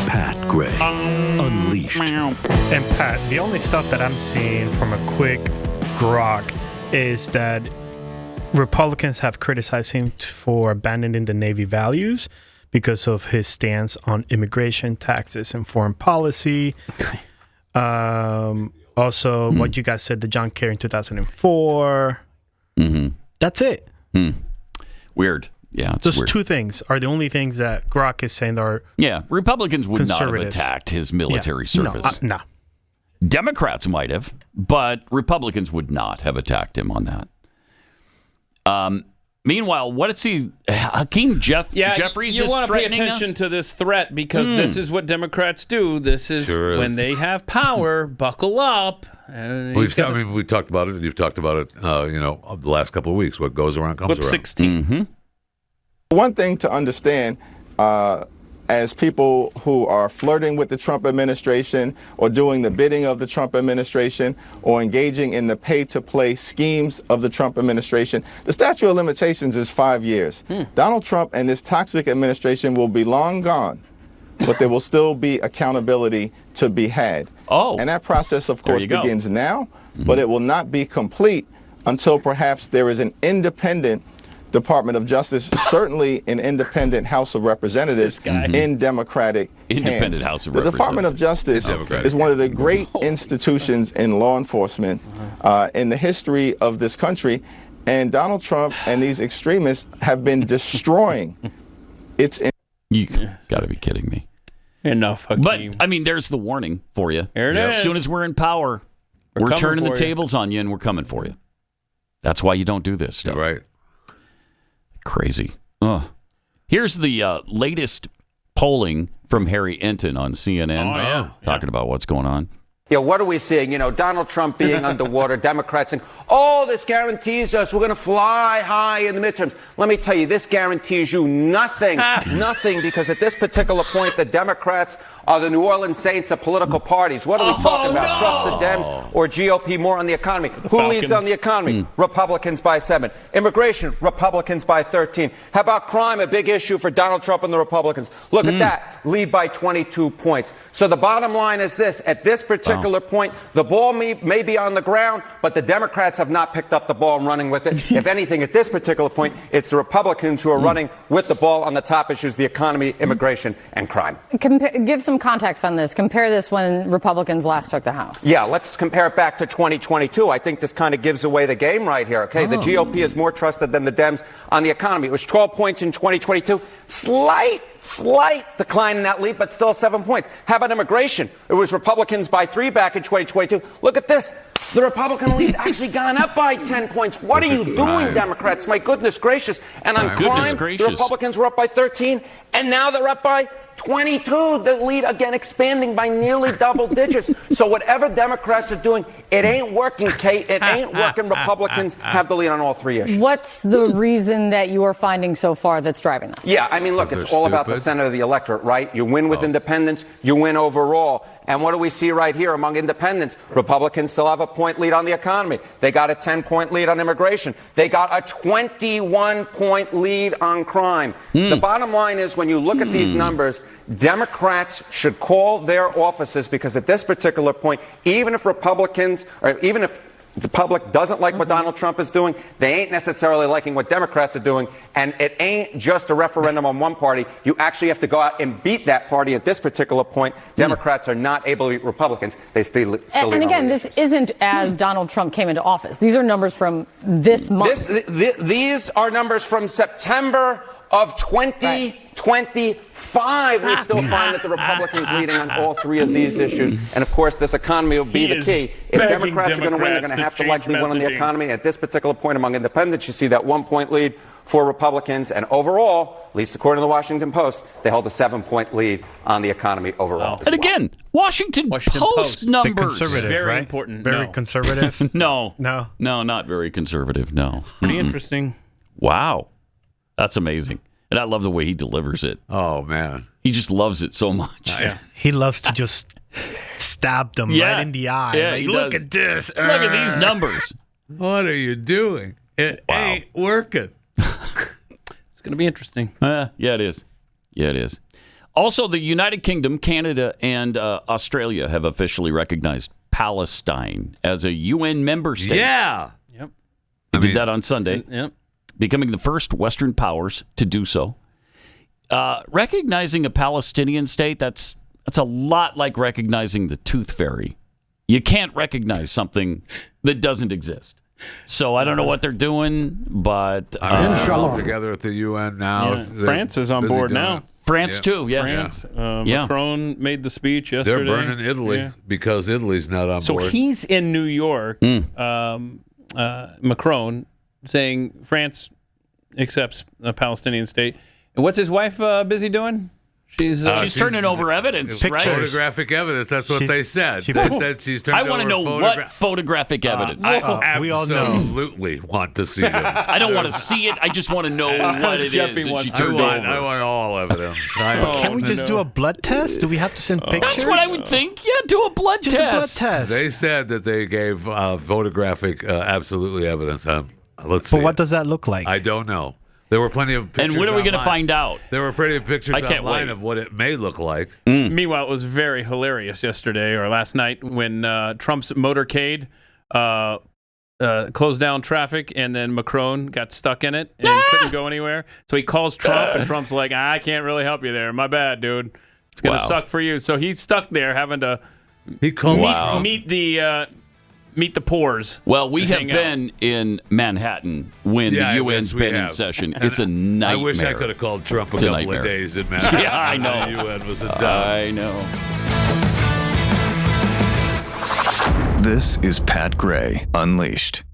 Pat Gray Unleashed. And Pat, the only stuff that I'm seeing from a quick grok is that Republicans have criticized him for abandoning the Navy values because of his stance on immigration, taxes, and foreign policy. Also, what you guys said, the John Kerry in 2004. That's it. Weird. Yeah, it's those weird. 2 things are the only things that Grok is saying are Republicans would not have attacked his military service. No. Democrats might have, but Republicans would not have attacked him on that. Meanwhile, what is he? Hakeem Jeffries you is want to pay threatening attention us? to this threat because this is what Democrats do. This is when they have power. Buckle up. We talked about it, and you've talked about it. The last couple of weeks. What goes around comes Clip around. 16. One thing to understand, as people who are flirting with the Trump administration or doing the bidding of the Trump administration or engaging in the pay-to-play schemes of the Trump administration. The statute of limitations is 5 years. Donald Trump and this toxic administration will be long gone, but there will still be accountability to be had. And that process, of course, begins now, but it will not be complete until perhaps there is an independent Department of Justice, certainly an independent House of Representatives in Democratic hands. House of The Department of Justice is one of the great institutions in law enforcement in the history of this country, and Donald Trump and these extremists have been destroying its. You got to be kidding me. Enough, Hakeem. But I mean, there's the warning for you. There it is. As soon as we're in power, we're coming turning the for you. tables on you, and we're coming for you. That's why you don't do this stuff. Right. Crazy. Ugh. Here's the latest polling from Harry Enten on CNN. Talking about what's going on. Yeah, what are we seeing? You know, Donald Trump being underwater, Democrats saying, oh, this guarantees us we're going to fly high in the midterms. Let me tell you, this guarantees you nothing. Nothing, because at this particular point, the Democrats are the New Orleans Saints of political parties. What are we talking about? Trust the Dems or GOP more on the economy? Who leads on the economy? Republicans by 7. Immigration, Republicans by 13. How about crime? A big issue for Donald Trump and the Republicans. Look at that. Lead by 22 points. So the bottom line is this. At this particular point, the ball may be on the ground, but the Democrats have not picked up the ball and running with it. If anything, at this particular point, it's the Republicans who are running with the ball on the top issues, the economy, immigration, and crime. Give some context on this. Compare this when Republicans last took the House. Yeah, let's compare it back to 2022. I think this kind of gives away the game right here, okay? The GOP is more trusted than the Dems on the economy. It was 12 points in 2022. Slight decline in that lead, but still 7 points. How about immigration? It was Republicans by 3 back in 2022. Look at this. The Republican lead's actually gone up by 10 points. What are you doing, Democrats? My goodness gracious. And on crime, the Republicans were up by 13, and now they're up by 22. The lead again expanding by nearly double digits. So whatever Democrats are doing, it ain't working, Kate. It ain't working. Republicans have the lead on all 3 issues. What's the reason that you are finding so far that's driving this? Yeah, I mean, look, it's all about the center of the electorate, right? You win with independents, you win overall. And what do we see right here among independents? Republicans still have a point lead on the economy. They got a 10-point lead on immigration. They got a 21-point lead on crime. The bottom line is, when you look at these numbers, Democrats should call their offices, because at this particular point, even if Republicans, or even if the public doesn't like what Donald Trump is doing, they ain't necessarily liking what Democrats are doing. And it ain't just a referendum on one party. You actually have to go out and beat that party at this particular point. Democrats are not able to beat Republicans. They still And again, this isn't as Donald Trump came into office. These are numbers from this month. These are numbers from September of 2025. We still find that the Republicans leading on all 3 of these issues. And of course, this economy will be the key. If Democrats are going to win, they're going to have to likely win on the economy. At this particular point among independents, you see that 1-point lead for Republicans. And overall, at least according to the Washington Post, they hold a 7-point lead on the economy overall. And again, Washington Post numbers. The conservative, Very right? important. Very conservative. No, not very conservative. No, it's pretty interesting. Wow, that's amazing. And I love the way he delivers it. Oh, man. He just loves it so much. He loves to just stab them right in the eye. Yeah, Like, he look does. at this. Look at these numbers. What are you doing? It ain't working. It's going to be interesting. Yeah, it is. Yeah, it is. Also, the United Kingdom, Canada, and Australia have officially recognized Palestine as a UN member state. Yeah. Yep. They did that on Sunday. Yep. Becoming the first Western powers to do so. Recognizing a Palestinian state, that's a lot like recognizing the Tooth Fairy. You can't recognize something that doesn't exist. So I don't know what they're doing, but all together at the UN now. Yeah. France is on board now. France too, yeah. France. Macron made the speech yesterday. They're burning Italy because Italy's not on board. So he's in New York, Macron, saying France accepts a Palestinian state. And what's his wife busy doing? She's turning over evidence, right? Photographic evidence. That's what they said. They said she's turning over. I want to know what photographic evidence. I we all know. absolutely want to see them. I don't want to see it. I just want to know what it Jeffy is that she wants to turned see over. I want all evidence. Can we just do a blood test? Do we have to send pictures? That's what I would think. Yeah, do a blood Just test. a blood test. They said that they gave photographic absolutely evidence. Let's see. But what does that look like? I don't know. There were plenty of pictures. And when are we going to online. find out? There were plenty of pictures I can't online wait. of what it may look like. Meanwhile, it was very hilarious yesterday or last night when Trump's motorcade closed down traffic, and then Macron got stuck in it and couldn't go anywhere. So he calls Trump, and Trump's like, I can't really help you there. My bad, dude. It's going to suck for you. So he's stuck there having to meet the pores. Well, we have hang been in Manhattan when the UN's been in session. It's a nightmare. I wish I could have called Trump a It's a couple nightmare. of days in Manhattan. Yeah, I know. The UN was a dump. I know. This is Pat Gray Unleashed.